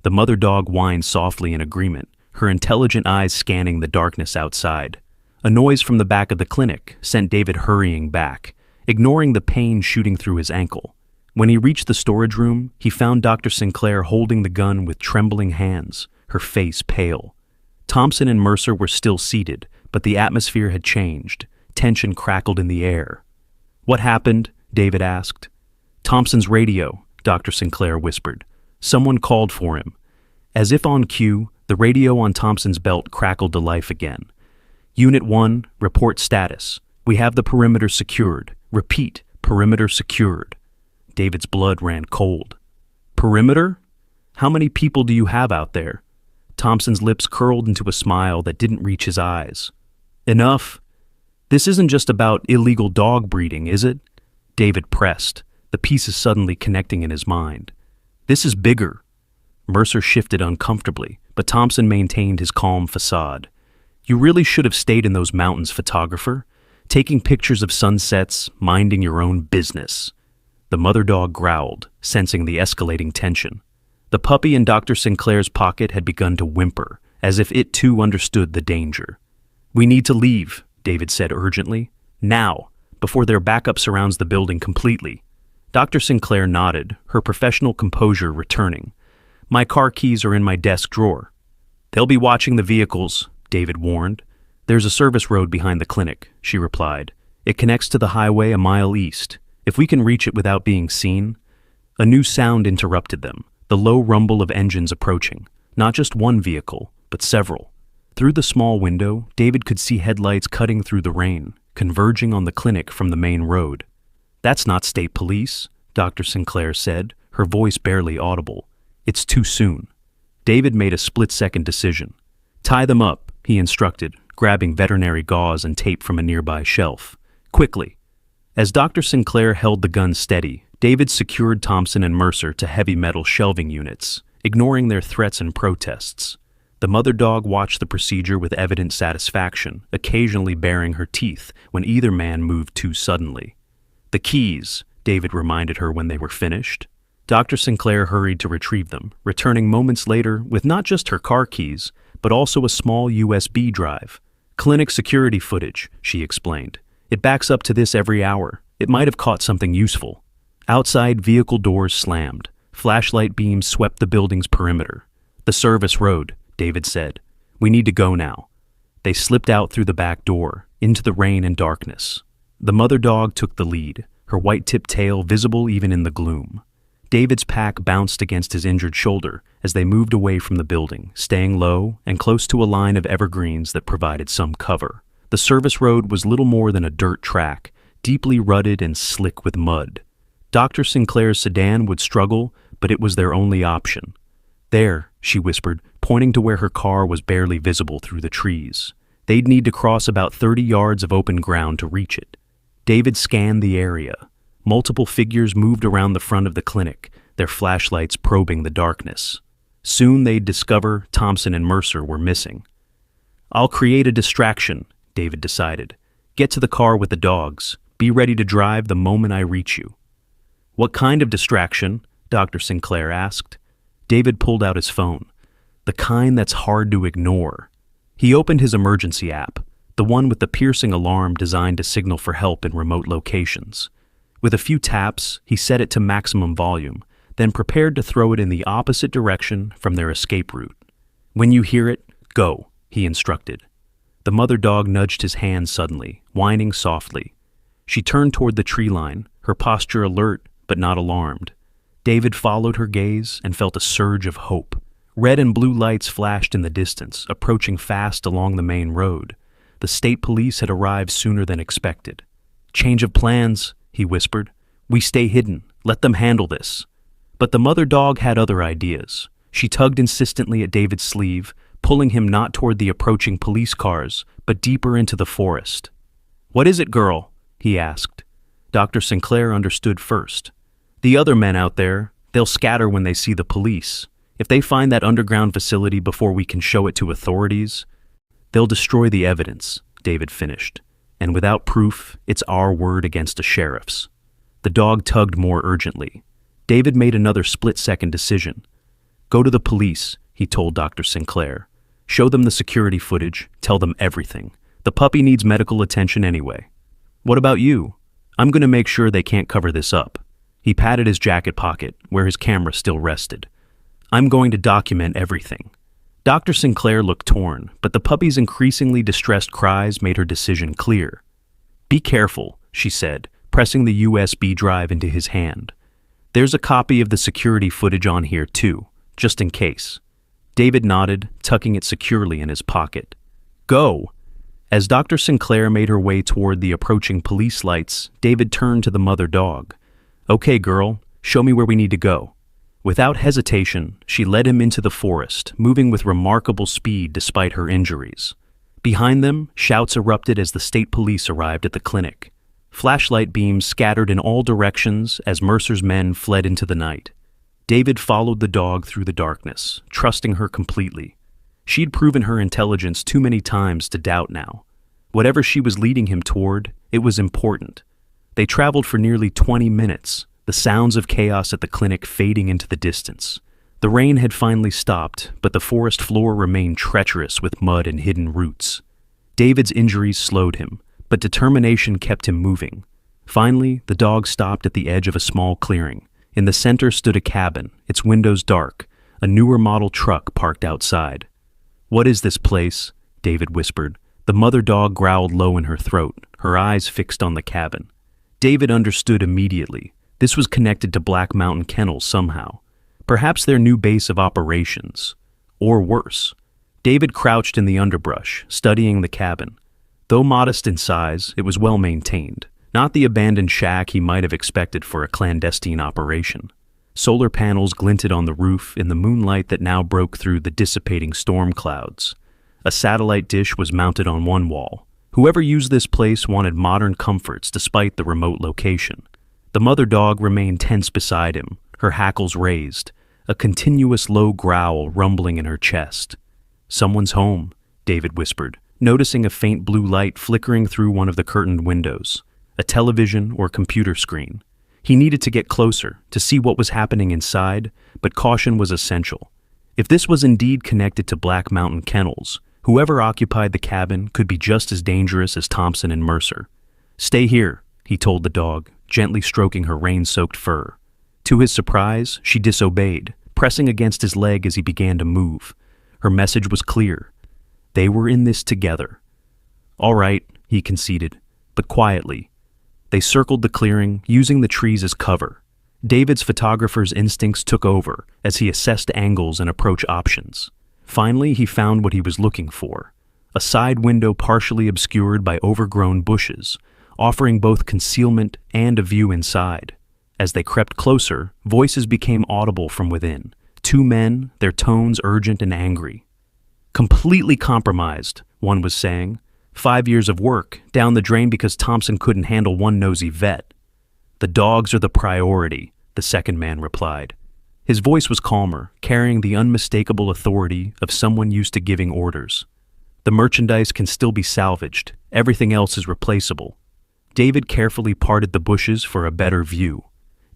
The mother dog whined softly in agreement, her intelligent eyes scanning the darkness outside. A noise from the back of the clinic sent David hurrying back, ignoring the pain shooting through his ankle. When he reached the storage room, he found Dr. Sinclair holding the gun with trembling hands, her face pale. Thompson and Mercer were still seated, but the atmosphere had changed. Tension crackled in the air. "What happened?" David asked. "Thompson's radio," Dr. Sinclair whispered. Someone called for him. As if on cue, the radio on Thompson's belt crackled to life again. "Unit 1, report status. We have the perimeter secured. Repeat, perimeter secured." David's blood ran cold. "Perimeter?" How many people do you have out there? Thompson's lips curled into a smile that didn't reach his eyes. Enough. This isn't just about illegal dog breeding, is it? David pressed, the pieces suddenly connecting in his mind. This is bigger. Mercer shifted uncomfortably, but Thompson maintained his calm facade. You really should have stayed in those mountains, photographer, taking pictures of sunsets, minding your own business. The mother dog growled, sensing the escalating tension. The puppy in Dr. Sinclair's pocket had begun to whimper, as if it too understood the danger. We need to leave, David said urgently. Now, before their backup surrounds the building completely. Dr. Sinclair nodded, her professional composure returning. My car keys are in my desk drawer. They'll be watching the vehicles, David warned. There's a service road behind the clinic, she replied. It connects to the highway a mile east. If we can reach it without being seen. A new sound interrupted them, the low rumble of engines approaching. Not just one vehicle, but several. Through the small window, David could see headlights cutting through the rain, converging on the clinic from the main road. That's not state police, Dr. Sinclair said, her voice barely audible. It's too soon. David made a split-second decision. Tie them up, he instructed, grabbing veterinary gauze and tape from a nearby shelf. Quickly. As Dr. Sinclair held the gun steady, David secured Thompson and Mercer to heavy metal shelving units, ignoring their threats and protests. The mother dog watched the procedure with evident satisfaction, occasionally baring her teeth when either man moved too suddenly. The keys, David reminded her when they were finished. Dr. Sinclair hurried to retrieve them, returning moments later with not just her car keys, but also a small USB drive. Clinic security footage, she explained. It backs up to this every hour. It might have caught something useful. Outside, vehicle doors slammed. Flashlight beams swept the building's perimeter. The service road, David said. We need to go now. They slipped out through the back door, into the rain and darkness. The mother dog took the lead, her white-tipped tail visible even in the gloom. David's pack bounced against his injured shoulder as they moved away from the building, staying low and close to a line of evergreens that provided some cover. The service road was little more than a dirt track, deeply rutted and slick with mud. Dr. Sinclair's sedan would struggle, but it was their only option. There, she whispered, pointing to where her car was barely visible through the trees. They'd need to cross about 30 yards of open ground to reach it. David scanned the area. Multiple figures moved around the front of the clinic, their flashlights probing the darkness. Soon they'd discover Thompson and Mercer were missing. I'll create a distraction, David decided. Get to the car with the dogs. Be ready to drive the moment I reach you. What kind of distraction? Dr. Sinclair asked. David pulled out his phone. The kind that's hard to ignore. He opened his emergency app, the one with the piercing alarm designed to signal for help in remote locations. With a few taps, he set it to maximum volume, then prepared to throw it in the opposite direction from their escape route. When you hear it, go, he instructed. The mother dog nudged his hand suddenly, whining softly. She turned toward the tree line, her posture alert but not alarmed. David followed her gaze and felt a surge of hope. Red and blue lights flashed in the distance, approaching fast along the main road. The state police had arrived sooner than expected. Change of plans, he whispered. We stay hidden. Let them handle this. But the mother dog had other ideas. She tugged insistently at David's sleeve, pulling him not toward the approaching police cars, but deeper into the forest. What is it, girl? He asked. Dr. Sinclair understood first. The other men out there, they'll scatter when they see the police. If they find that underground facility before we can show it to authorities, they'll destroy the evidence, David finished. And without proof, it's our word against a sheriff's. The dog tugged more urgently. David made another split-second decision. Go to the police, he told Dr. Sinclair. Show them the security footage, tell them everything. The puppy needs medical attention anyway. What about you? I'm going to make sure they can't cover this up. He patted his jacket pocket, where his camera still rested. I'm going to document everything. Dr. Sinclair looked torn, but the puppy's increasingly distressed cries made her decision clear. Be careful, she said, pressing the USB drive into his hand. There's a copy of the security footage on here too, just in case. David nodded, tucking it securely in his pocket. Go! As Dr. Sinclair made her way toward the approaching police lights, David turned to the mother dog. Okay, girl, show me where we need to go. Without hesitation, she led him into the forest, moving with remarkable speed despite her injuries. Behind them, shouts erupted as the state police arrived at the clinic. Flashlight beams scattered in all directions as Mercer's men fled into the night. David followed the dog through the darkness, trusting her completely. She'd proven her intelligence too many times to doubt now. Whatever she was leading him toward, it was important. They traveled for nearly 20 minutes, the sounds of chaos at the clinic fading into the distance. The rain had finally stopped, but the forest floor remained treacherous with mud and hidden roots. David's injuries slowed him, but determination kept him moving. Finally, the dog stopped at the edge of a small clearing. In the center stood a cabin, its windows dark, a newer model truck parked outside. "What is this place?" David whispered. The mother dog growled low in her throat, her eyes fixed on the cabin. David understood immediately. This was connected to Black Mountain Kennels somehow. Perhaps their new base of operations. Or worse. David crouched in the underbrush, studying the cabin. Though modest in size, it was well maintained. Not the abandoned shack he might have expected for a clandestine operation. Solar panels glinted on the roof in the moonlight that now broke through the dissipating storm clouds. A satellite dish was mounted on one wall. Whoever used this place wanted modern comforts despite the remote location. The mother dog remained tense beside him, her hackles raised, a continuous low growl rumbling in her chest. "Someone's home," David whispered, noticing a faint blue light flickering through one of the curtained windows. A television or computer screen. He needed to get closer to see what was happening inside, but caution was essential. If this was indeed connected to Black Mountain Kennels, whoever occupied the cabin could be just as dangerous as Thompson and Mercer. "Stay here," he told the dog, gently stroking her rain-soaked fur. To his surprise, she disobeyed, pressing against his leg as he began to move. Her message was clear. They were in this together. "All right," he conceded, but quietly. They circled the clearing, using the trees as cover. David's photographer's instincts took over as he assessed angles and approach options. Finally, he found what he was looking for. A side window partially obscured by overgrown bushes, offering both concealment and a view inside. As they crept closer, voices became audible from within. Two men, their tones urgent and angry. "Completely compromised," one was saying. 5 years of work, down the drain because Thompson couldn't handle one nosy vet. "The dogs are the priority," the second man replied. His voice was calmer, carrying the unmistakable authority of someone used to giving orders. "The merchandise can still be salvaged. Everything else is replaceable." David carefully parted the bushes for a better view.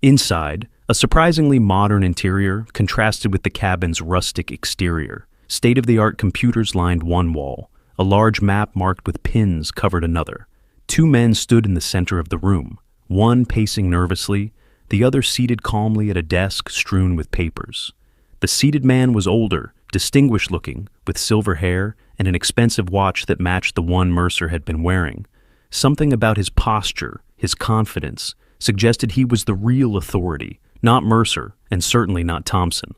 Inside, a surprisingly modern interior contrasted with the cabin's rustic exterior. State-of-the-art computers lined one wall. A large map marked with pins covered another. Two men stood in the center of the room, one pacing nervously, the other seated calmly at a desk strewn with papers. The seated man was older, distinguished-looking, with silver hair and an expensive watch that matched the one Mercer had been wearing. Something about his posture, his confidence, suggested he was the real authority, not Mercer, and certainly not Thompson.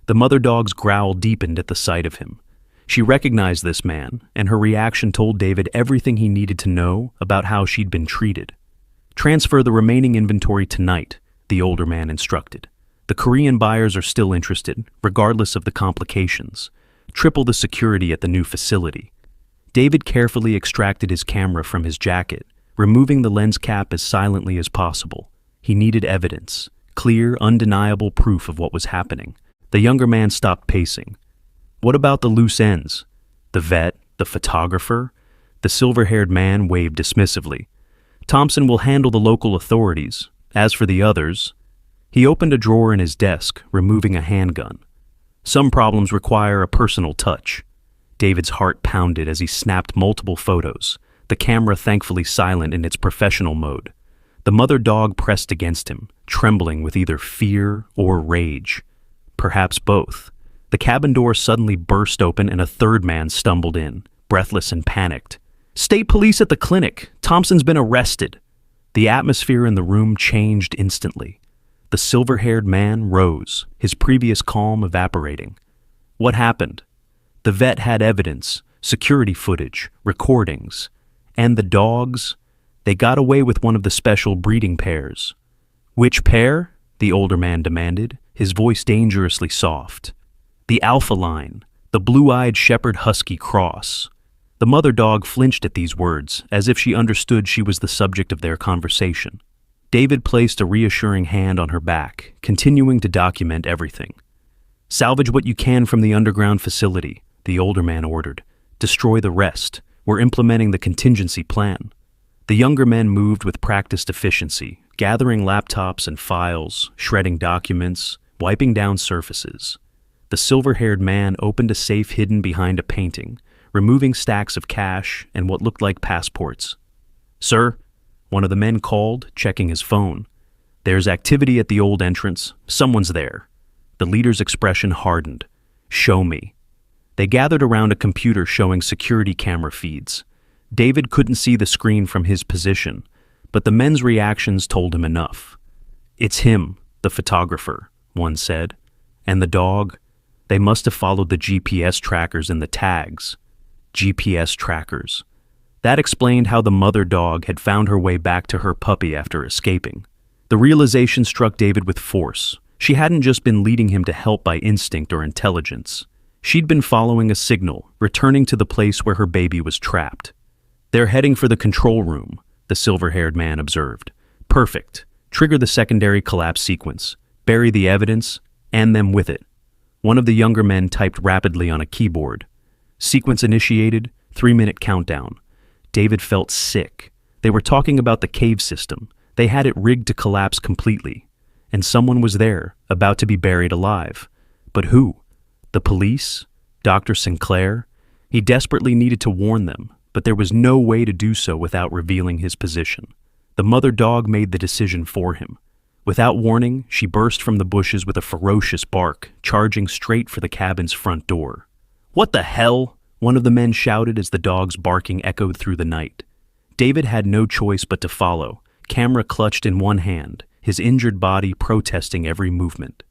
The mother dog's growl deepened at the sight of him. She recognized this man, and her reaction told David everything he needed to know about how she'd been treated. "Transfer the remaining inventory tonight," the older man instructed. "The Korean buyers are still interested, regardless of the complications. Triple the security at the new facility." David carefully extracted his camera from his jacket, removing the lens cap as silently as possible. He needed evidence, clear, undeniable proof of what was happening. The younger man stopped pacing. "What about the loose ends? The vet, the photographer?" The silver-haired man waved dismissively. "Thompson will handle the local authorities. As for the others..." He opened a drawer in his desk, removing a handgun. "Some problems require a personal touch." David's heart pounded as he snapped multiple photos, the camera thankfully silent in its professional mode. The mother dog pressed against him, trembling with either fear or rage. Perhaps both. The cabin door suddenly burst open and a third man stumbled in, breathless and panicked. "State police at the clinic! Thompson's been arrested!" The atmosphere in the room changed instantly. The silver-haired man rose, his previous calm evaporating. What happened? The vet had evidence, security footage, recordings. And the dogs? They got away with one of the special breeding pairs. "Which pair?" the older man demanded, his voice dangerously soft. The alpha line, the blue-eyed shepherd husky cross. The mother dog flinched at these words, as if she understood she was the subject of their conversation. David placed a reassuring hand on her back, continuing to document everything. "Salvage what you can from the underground facility," the older man ordered. "Destroy the rest. We're implementing the contingency plan." The younger men moved with practiced efficiency, gathering laptops and files, shredding documents, wiping down surfaces. The silver-haired man opened a safe hidden behind a painting, removing stacks of cash and what looked like passports. "Sir," one of the men called, checking his phone. "There's activity at the old entrance. Someone's there." The leader's expression hardened. "Show me." They gathered around a computer showing security camera feeds. David couldn't see the screen from his position, but the men's reactions told him enough. "It's him, the photographer," one said. "And the dog? They must have followed the GPS trackers in the tags." GPS trackers. That explained how the mother dog had found her way back to her puppy after escaping. The realization struck David with force. She hadn't just been leading him to help by instinct or intelligence. She'd been following a signal, returning to the place where her baby was trapped. "They're heading for the control room," the silver-haired man observed. "Perfect. Trigger the secondary collapse sequence. Bury the evidence, and them with it." One of the younger men typed rapidly on a keyboard. "Sequence initiated, 3-minute countdown." David felt sick. They were talking about the cave system. They had it rigged to collapse completely. And someone was there, about to be buried alive. But who? The police? Dr. Sinclair? He desperately needed to warn them, but there was no way to do so without revealing his position. The mother dog made the decision for him. Without warning, she burst from the bushes with a ferocious bark, charging straight for the cabin's front door. "What the hell?" one of the men shouted as the dog's barking echoed through the night. David had no choice but to follow, camera clutched in one hand, his injured body protesting every movement.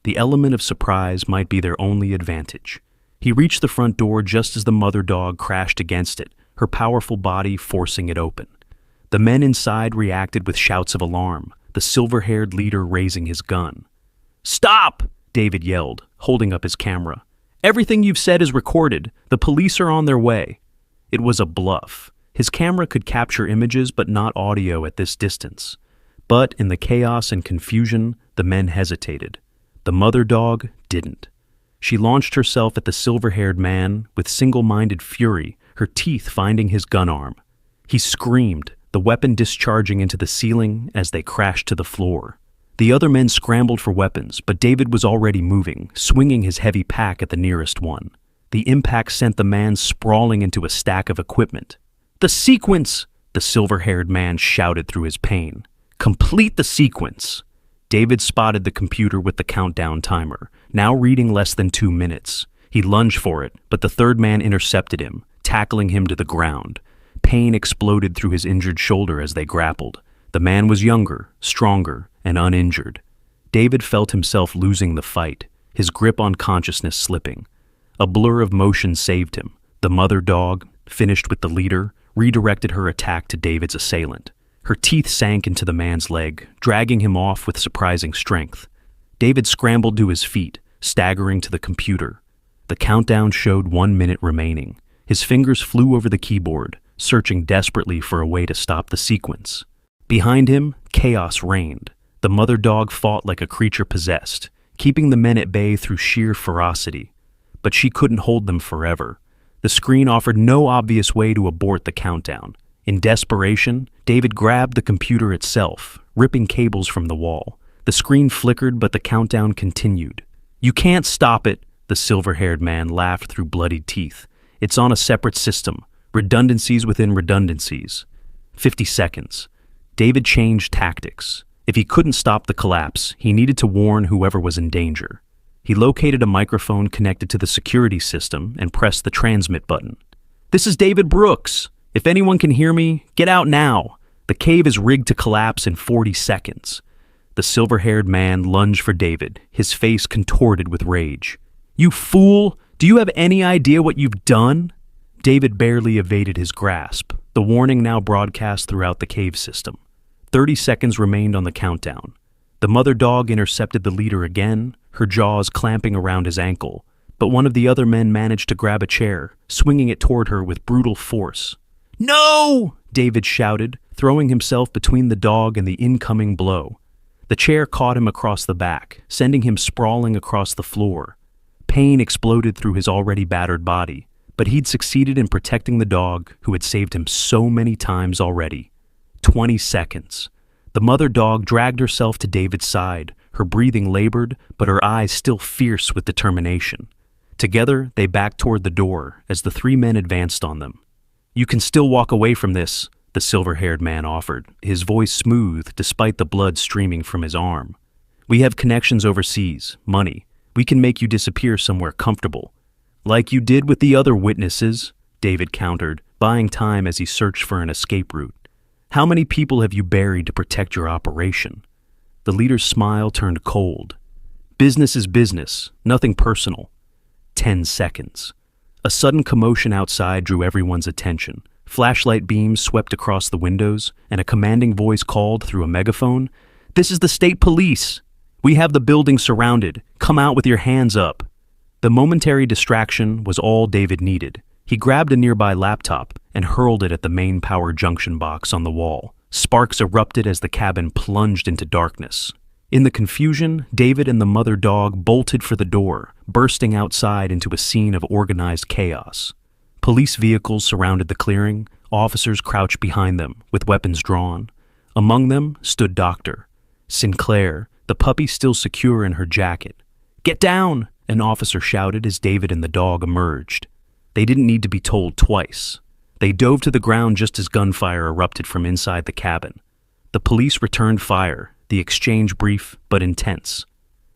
The element of surprise might be their only advantage. He reached the front door just as the mother dog crashed against it, her powerful body forcing it open. The men inside reacted with shouts of alarm, the silver-haired leader raising his gun. "Stop!" David yelled, holding up his camera. "Everything you've said is recorded. The police are on their way." It was a bluff. His camera could capture images but not audio at this distance. But in the chaos and confusion, the men hesitated. The mother dog didn't. She launched herself at the silver-haired man with single-minded fury, her teeth finding his gun arm. He screamed, the weapon discharging into the ceiling as they crashed to the floor. The other men scrambled for weapons, but David was already moving, swinging his heavy pack at the nearest one. The impact sent the man sprawling into a stack of equipment. "The sequence!" the silver-haired man shouted through his pain. "Complete the sequence!" David spotted the computer with the countdown timer, now reading less than 2 minutes. He lunged for it, but the third man intercepted him, tackling him to the ground. Pain exploded through his injured shoulder as they grappled. The man was younger, stronger, and uninjured. David felt himself losing the fight, his grip on consciousness slipping. A blur of motion saved him. The mother dog, finished with the leader, redirected her attack to David's assailant. Her teeth sank into the man's leg, dragging him off with surprising strength. David scrambled to his feet, staggering to the computer. The countdown showed 1 minute remaining. His fingers flew over the keyboard, searching desperately for a way to stop the sequence. Behind him, chaos reigned. The mother dog fought like a creature possessed, keeping the men at bay through sheer ferocity. But she couldn't hold them forever. The screen offered no obvious way to abort the countdown. In desperation, David grabbed the computer itself, ripping cables from the wall. The screen flickered, but the countdown continued. "You can't stop it," the silver-haired man laughed through bloodied teeth. "It's on a separate system. Redundancies within redundancies." 50 seconds. David changed tactics. If he couldn't stop the collapse, he needed to warn whoever was in danger. He located a microphone connected to the security system and pressed the transmit button. "This is David Brooks. If anyone can hear me, get out now. The cave is rigged to collapse in 40 seconds. The silver-haired man lunged for David, his face contorted with rage. "You fool! Do you have any idea what you've done?" David barely evaded his grasp, the warning now broadcast throughout the cave system. 30 seconds remained on the countdown. The mother dog intercepted the leader again, her jaws clamping around his ankle, but one of the other men managed to grab a chair, swinging it toward her with brutal force. "No!" David shouted, throwing himself between the dog and the incoming blow. The chair caught him across the back, sending him sprawling across the floor. Pain exploded through his already battered body, but he'd succeeded in protecting the dog who had saved him so many times already. 20 seconds. The mother dog dragged herself to David's side, her breathing labored, but her eyes still fierce with determination. Together, they backed toward the door as the three men advanced on them. "You can still walk away from this," the silver-haired man offered, his voice smooth despite the blood streaming from his arm. "We have connections overseas, money. We can make you disappear somewhere comfortable." "Like you did with the other witnesses," David countered, buying time as he searched for an escape route. "How many people have you buried to protect your operation?" The leader's smile turned cold. "Business is business, nothing personal." 10 seconds. A sudden commotion outside drew everyone's attention. Flashlight beams swept across the windows, and a commanding voice called through a megaphone, "This is the state police! We have the building surrounded. Come out with your hands up." The momentary distraction was all David needed. He grabbed a nearby laptop and hurled it at the main power junction box on the wall. Sparks erupted as the cabin plunged into darkness. In the confusion, David and the mother dog bolted for the door, bursting outside into a scene of organized chaos. Police vehicles surrounded the clearing, officers crouched behind them, with weapons drawn. Among them stood Dr. Sinclair, the puppy still secure in her jacket. "Get down!" an officer shouted as David and the dog emerged. They didn't need to be told twice. They dove to the ground just as gunfire erupted from inside the cabin. The police returned fire, the exchange brief but intense.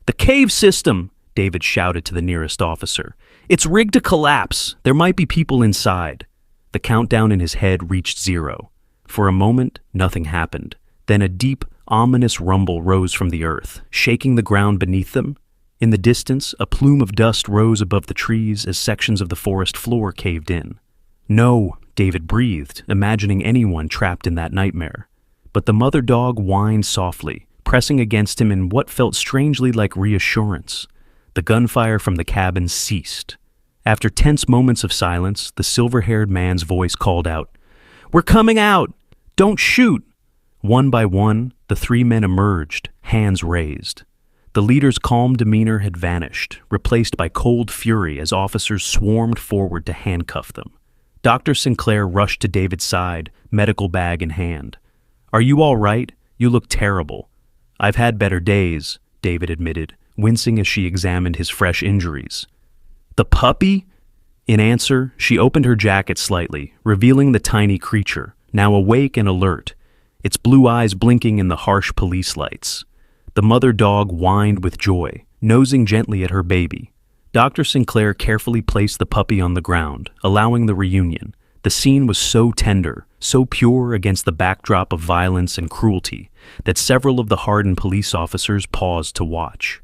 "The cave system!" David shouted to the nearest officer. "It's rigged to collapse. There might be people inside." The countdown in his head reached 0. For a moment, nothing happened. Then a deep, ominous rumble rose from the earth, shaking the ground beneath them. In the distance, a plume of dust rose above the trees as sections of the forest floor caved in. "No," David breathed, imagining anyone trapped in that nightmare. But the mother dog whined softly, pressing against him in what felt strangely like reassurance. The gunfire from the cabin ceased. After tense moments of silence, the silver-haired man's voice called out, "We're coming out! Don't shoot!" One by one, the three men emerged, hands raised. The leader's calm demeanor had vanished, replaced by cold fury as officers swarmed forward to handcuff them. Dr. Sinclair rushed to David's side, medical bag in hand. "Are you all right? You look terrible." "I've had better days," David admitted, wincing as she examined his fresh injuries. "The puppy?" In answer, she opened her jacket slightly, revealing the tiny creature, now awake and alert, its blue eyes blinking in the harsh police lights. The mother dog whined with joy, nosing gently at her baby. Dr. Sinclair carefully placed the puppy on the ground, allowing the reunion. The scene was so tender, so pure against the backdrop of violence and cruelty, that several of the hardened police officers paused to watch.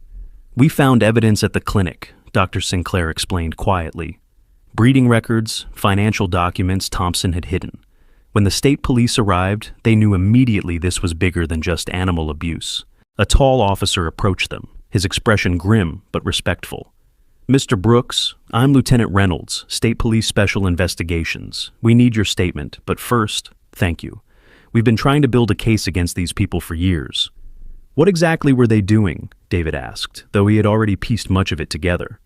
"We found evidence at the clinic," Dr. Sinclair explained quietly. "Breeding records, financial documents Thompson had hidden. When the state police arrived, they knew immediately this was bigger than just animal abuse." A tall officer approached them, his expression grim but respectful. "Mr. Brooks, I'm Lieutenant Reynolds, State Police Special Investigations. We need your statement, but first, thank you. We've been trying to build a case against these people for years." "What exactly were they doing?" David asked, though he had already pieced much of it together.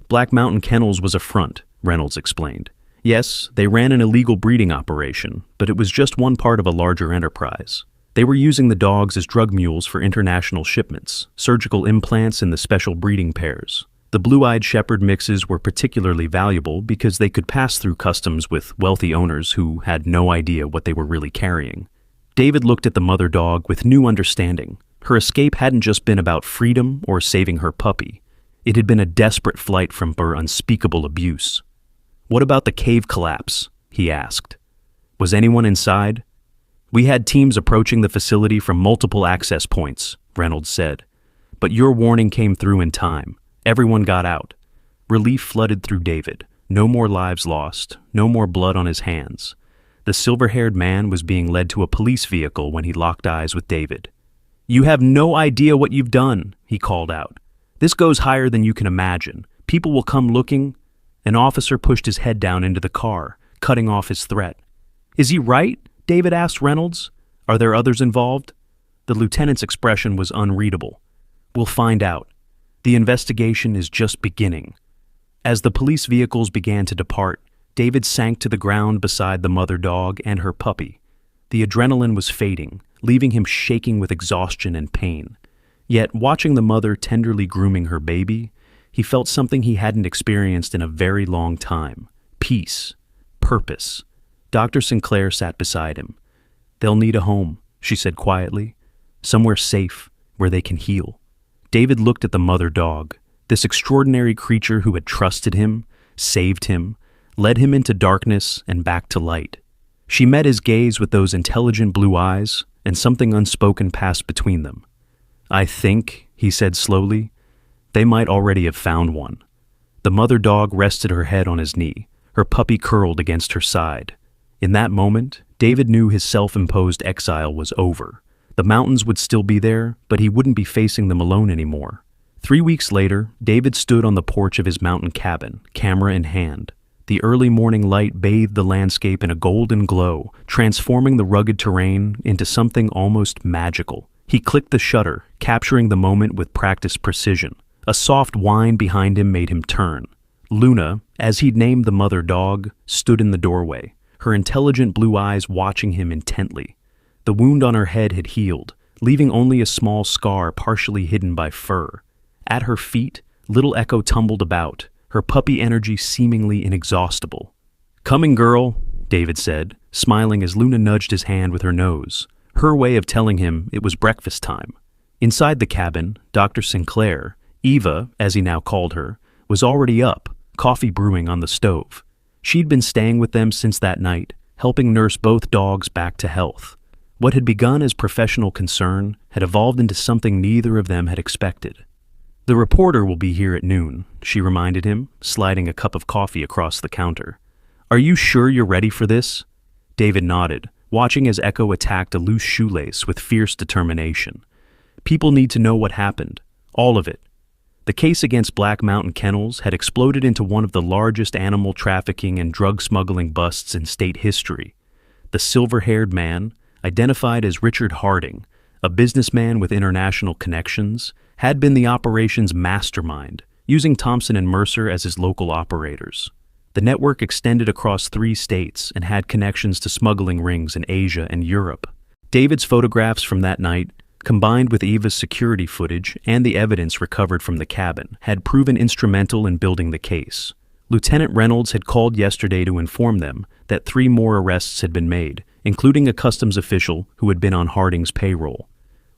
"Black Mountain Kennels was a front," Reynolds explained. "Yes, they ran an illegal breeding operation, but it was just one part of a larger enterprise. They were using the dogs as drug mules for international shipments, surgical implants in the special breeding pairs. The blue-eyed shepherd mixes were particularly valuable because they could pass through customs with wealthy owners who had no idea what they were really carrying." David looked at the mother dog with new understanding. Her escape hadn't just been about freedom or saving her puppy. It had been a desperate flight from her unspeakable abuse. "What about the cave collapse?" he asked. "Was anyone inside?" "We had teams approaching the facility from multiple access points," Reynolds said. "But your warning came through in time. Everyone got out." Relief flooded through David. No more lives lost, no more blood on his hands. The silver-haired man was being led to a police vehicle when he locked eyes with David. "You have no idea what you've done," he called out. "This goes higher than you can imagine. People will come looking." An officer pushed his head down into the car, cutting off his threat. "Is he right?" David asked Reynolds. "Are there others involved?" The lieutenant's expression was unreadable. "We'll find out. The investigation is just beginning." As the police vehicles began to depart, David sank to the ground beside the mother dog and her puppy. The adrenaline was fading, leaving him shaking with exhaustion and pain. Yet, watching the mother tenderly grooming her baby, he felt something he hadn't experienced in a very long time: peace, purpose. Dr. Sinclair sat beside him. "They'll need a home," she said quietly. "Somewhere safe, where they can heal." David looked at the mother dog, this extraordinary creature who had trusted him, saved him, led him into darkness and back to light. She met his gaze with those intelligent blue eyes, and something unspoken passed between them. "I think," he said slowly, "they might already have found one." The mother dog rested her head on his knee, her puppy curled against her side. In that moment, David knew his self-imposed exile was over. The mountains would still be there, but he wouldn't be facing them alone anymore. 3 weeks later, David stood on the porch of his mountain cabin, camera in hand. The early morning light bathed the landscape in a golden glow, transforming the rugged terrain into something almost magical. He clicked the shutter, capturing the moment with practiced precision. A soft whine behind him made him turn. Luna, as he'd named the mother dog, stood in the doorway, her intelligent blue eyes watching him intently. The wound on her head had healed, leaving only a small scar partially hidden by fur. At her feet, little Echo tumbled about, her puppy energy seemingly inexhaustible. "Coming, girl," David said, smiling as Luna nudged his hand with her nose, her way of telling him it was breakfast time. Inside the cabin, Dr. Sinclair, Eva, as he now called her, was already up, coffee brewing on the stove. She'd been staying with them since that night, helping nurse both dogs back to health. What had begun as professional concern had evolved into something neither of them had expected. "The reporter will be here at noon," she reminded him, sliding a cup of coffee across the counter. "Are you sure you're ready for this?" David nodded, watching as Echo attacked a loose shoelace with fierce determination. "People need to know what happened. All of it." The case against Black Mountain Kennels had exploded into one of the largest animal trafficking and drug smuggling busts in state history. The silver-haired man, identified as Richard Harding, a businessman with international connections, had been the operation's mastermind, using Thompson and Mercer as his local operators. The network extended across 3 states and had connections to smuggling rings in Asia and Europe. David's photographs from that night, combined with Eva's security footage and the evidence recovered from the cabin, had proven instrumental in building the case. Lieutenant Reynolds had called yesterday to inform them that 3 more arrests had been made, including a customs official who had been on Harding's payroll.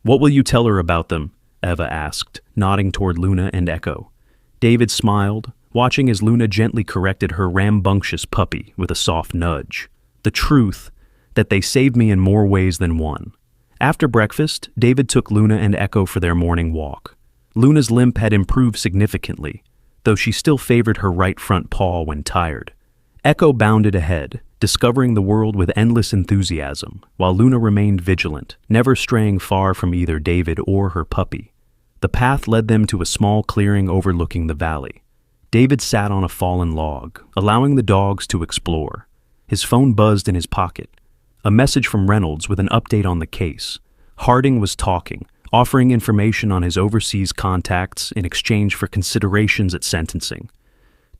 "What will you tell her about them?" Eva asked, nodding toward Luna and Echo. David smiled, watching as Luna gently corrected her rambunctious puppy with a soft nudge. "The truth, that they saved me in more ways than one." After breakfast, David took Luna and Echo for their morning walk. Luna's limp had improved significantly, though she still favored her right front paw when tired. Echo bounded ahead, discovering the world with endless enthusiasm, while Luna remained vigilant, never straying far from either David or her puppy. The path led them to a small clearing overlooking the valley. David sat on a fallen log, allowing the dogs to explore. His phone buzzed in his pocket. A message from Reynolds with an update on the case. Harding was talking, offering information on his overseas contacts in exchange for considerations at sentencing.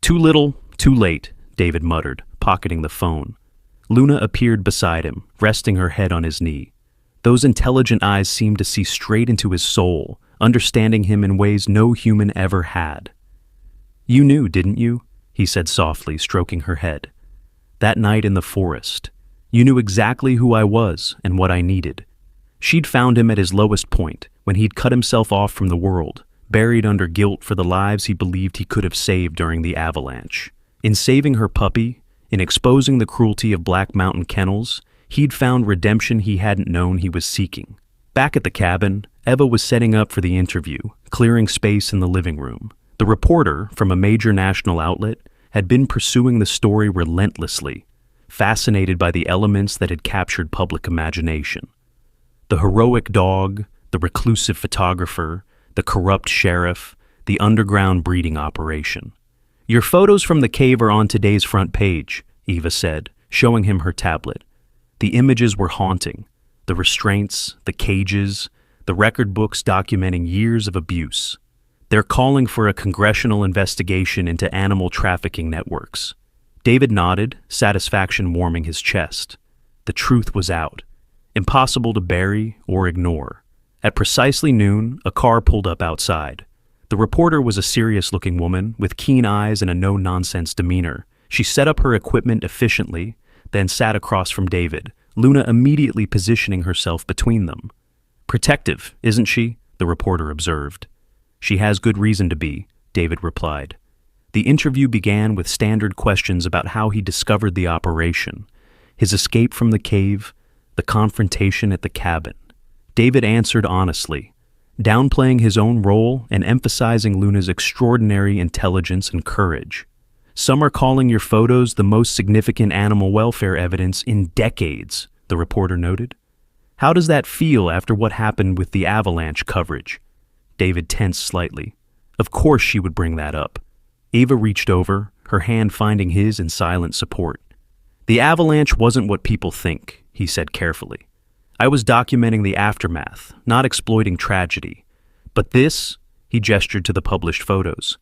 "Too little, too late," David muttered, pocketing the phone. Luna appeared beside him, resting her head on his knee. Those intelligent eyes seemed to see straight into his soul, understanding him in ways no human ever had. "You knew, didn't you?" he said softly, stroking her head. "That night in the forest. You knew exactly who I was and what I needed." She'd found him at his lowest point, when he'd cut himself off from the world, buried under guilt for the lives he believed he could have saved during the avalanche. In saving her puppy, in exposing the cruelty of Black Mountain Kennels, he'd found redemption he hadn't known he was seeking. Back at the cabin, Eva was setting up for the interview, clearing space in the living room. The reporter, from a major national outlet, had been pursuing the story relentlessly, fascinated by the elements that had captured public imagination. The heroic dog, the reclusive photographer, the corrupt sheriff, the underground breeding operation. "Your photos from the cave are on today's front page," Eva said, showing him her tablet. The images were haunting. The restraints, the cages, the record books documenting years of abuse. "They're calling for a congressional investigation into animal trafficking networks." David nodded, satisfaction warming his chest. The truth was out. Impossible to bury or ignore. At precisely noon, a car pulled up outside. The reporter was a serious-looking woman with keen eyes and a no-nonsense demeanor. She set up her equipment efficiently, then sat across from David, Luna immediately positioning herself between them. "Protective, isn't she?" the reporter observed. "She has good reason to be," David replied. The interview began with standard questions about how he discovered the operation, his escape from the cave, the confrontation at the cabin. David answered honestly, downplaying his own role and emphasizing Luna's extraordinary intelligence and courage. "Some are calling your photos the most significant animal welfare evidence in decades," the reporter noted. "How does that feel after what happened with the avalanche coverage?" David tensed slightly. Of course she would bring that up. Eva reached over, her hand finding his in silent support. "The avalanche wasn't what people think," he said carefully. "I was documenting the aftermath, not exploiting tragedy. But this," he gestured to the published photos,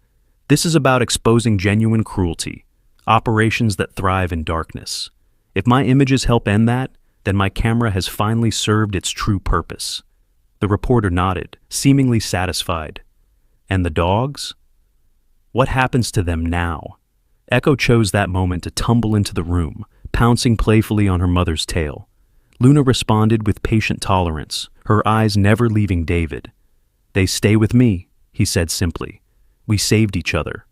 "this is about exposing genuine cruelty, operations that thrive in darkness. If my images help end that, then my camera has finally served its true purpose." The reporter nodded, seemingly satisfied. "And the dogs? What happens to them now?" Echo chose that moment to tumble into the room, pouncing playfully on her mother's tail. Luna responded with patient tolerance, her eyes never leaving David. "They stay with me," he said simply. "We saved each other."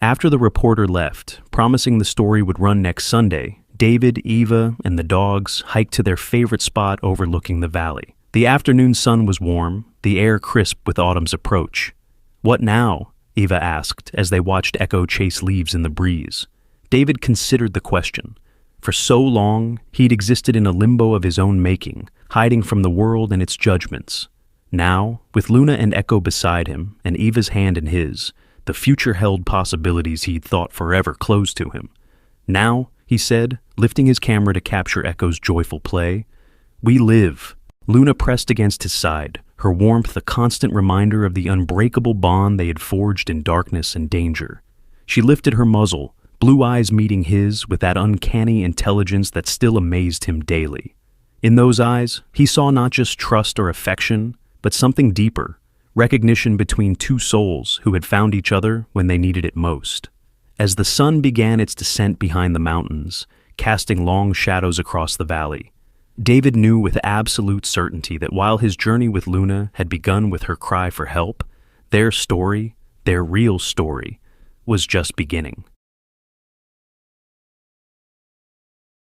After the reporter left, promising the story would run next Sunday, David, Eva, and the dogs hiked to their favorite spot overlooking the valley. The afternoon sun was warm, the air crisp with autumn's approach. "What now?" Eva asked as they watched Echo chase leaves in the breeze. David considered the question. For so long, he'd existed in a limbo of his own making, hiding from the world and its judgments. Now, with Luna and Echo beside him, and Eva's hand in his, the future held possibilities he'd thought forever closed to him. "Now," he said, lifting his camera to capture Echo's joyful play, "we live." Luna pressed against his side, her warmth a constant reminder of the unbreakable bond they had forged in darkness and danger. She lifted her muzzle, blue eyes meeting his with that uncanny intelligence that still amazed him daily. In those eyes, he saw not just trust or affection, but something deeper, recognition between two souls who had found each other when they needed it most. As the sun began its descent behind the mountains, casting long shadows across the valley, David knew with absolute certainty that while his journey with Luna had begun with her cry for help, their story, their real story, was just beginning.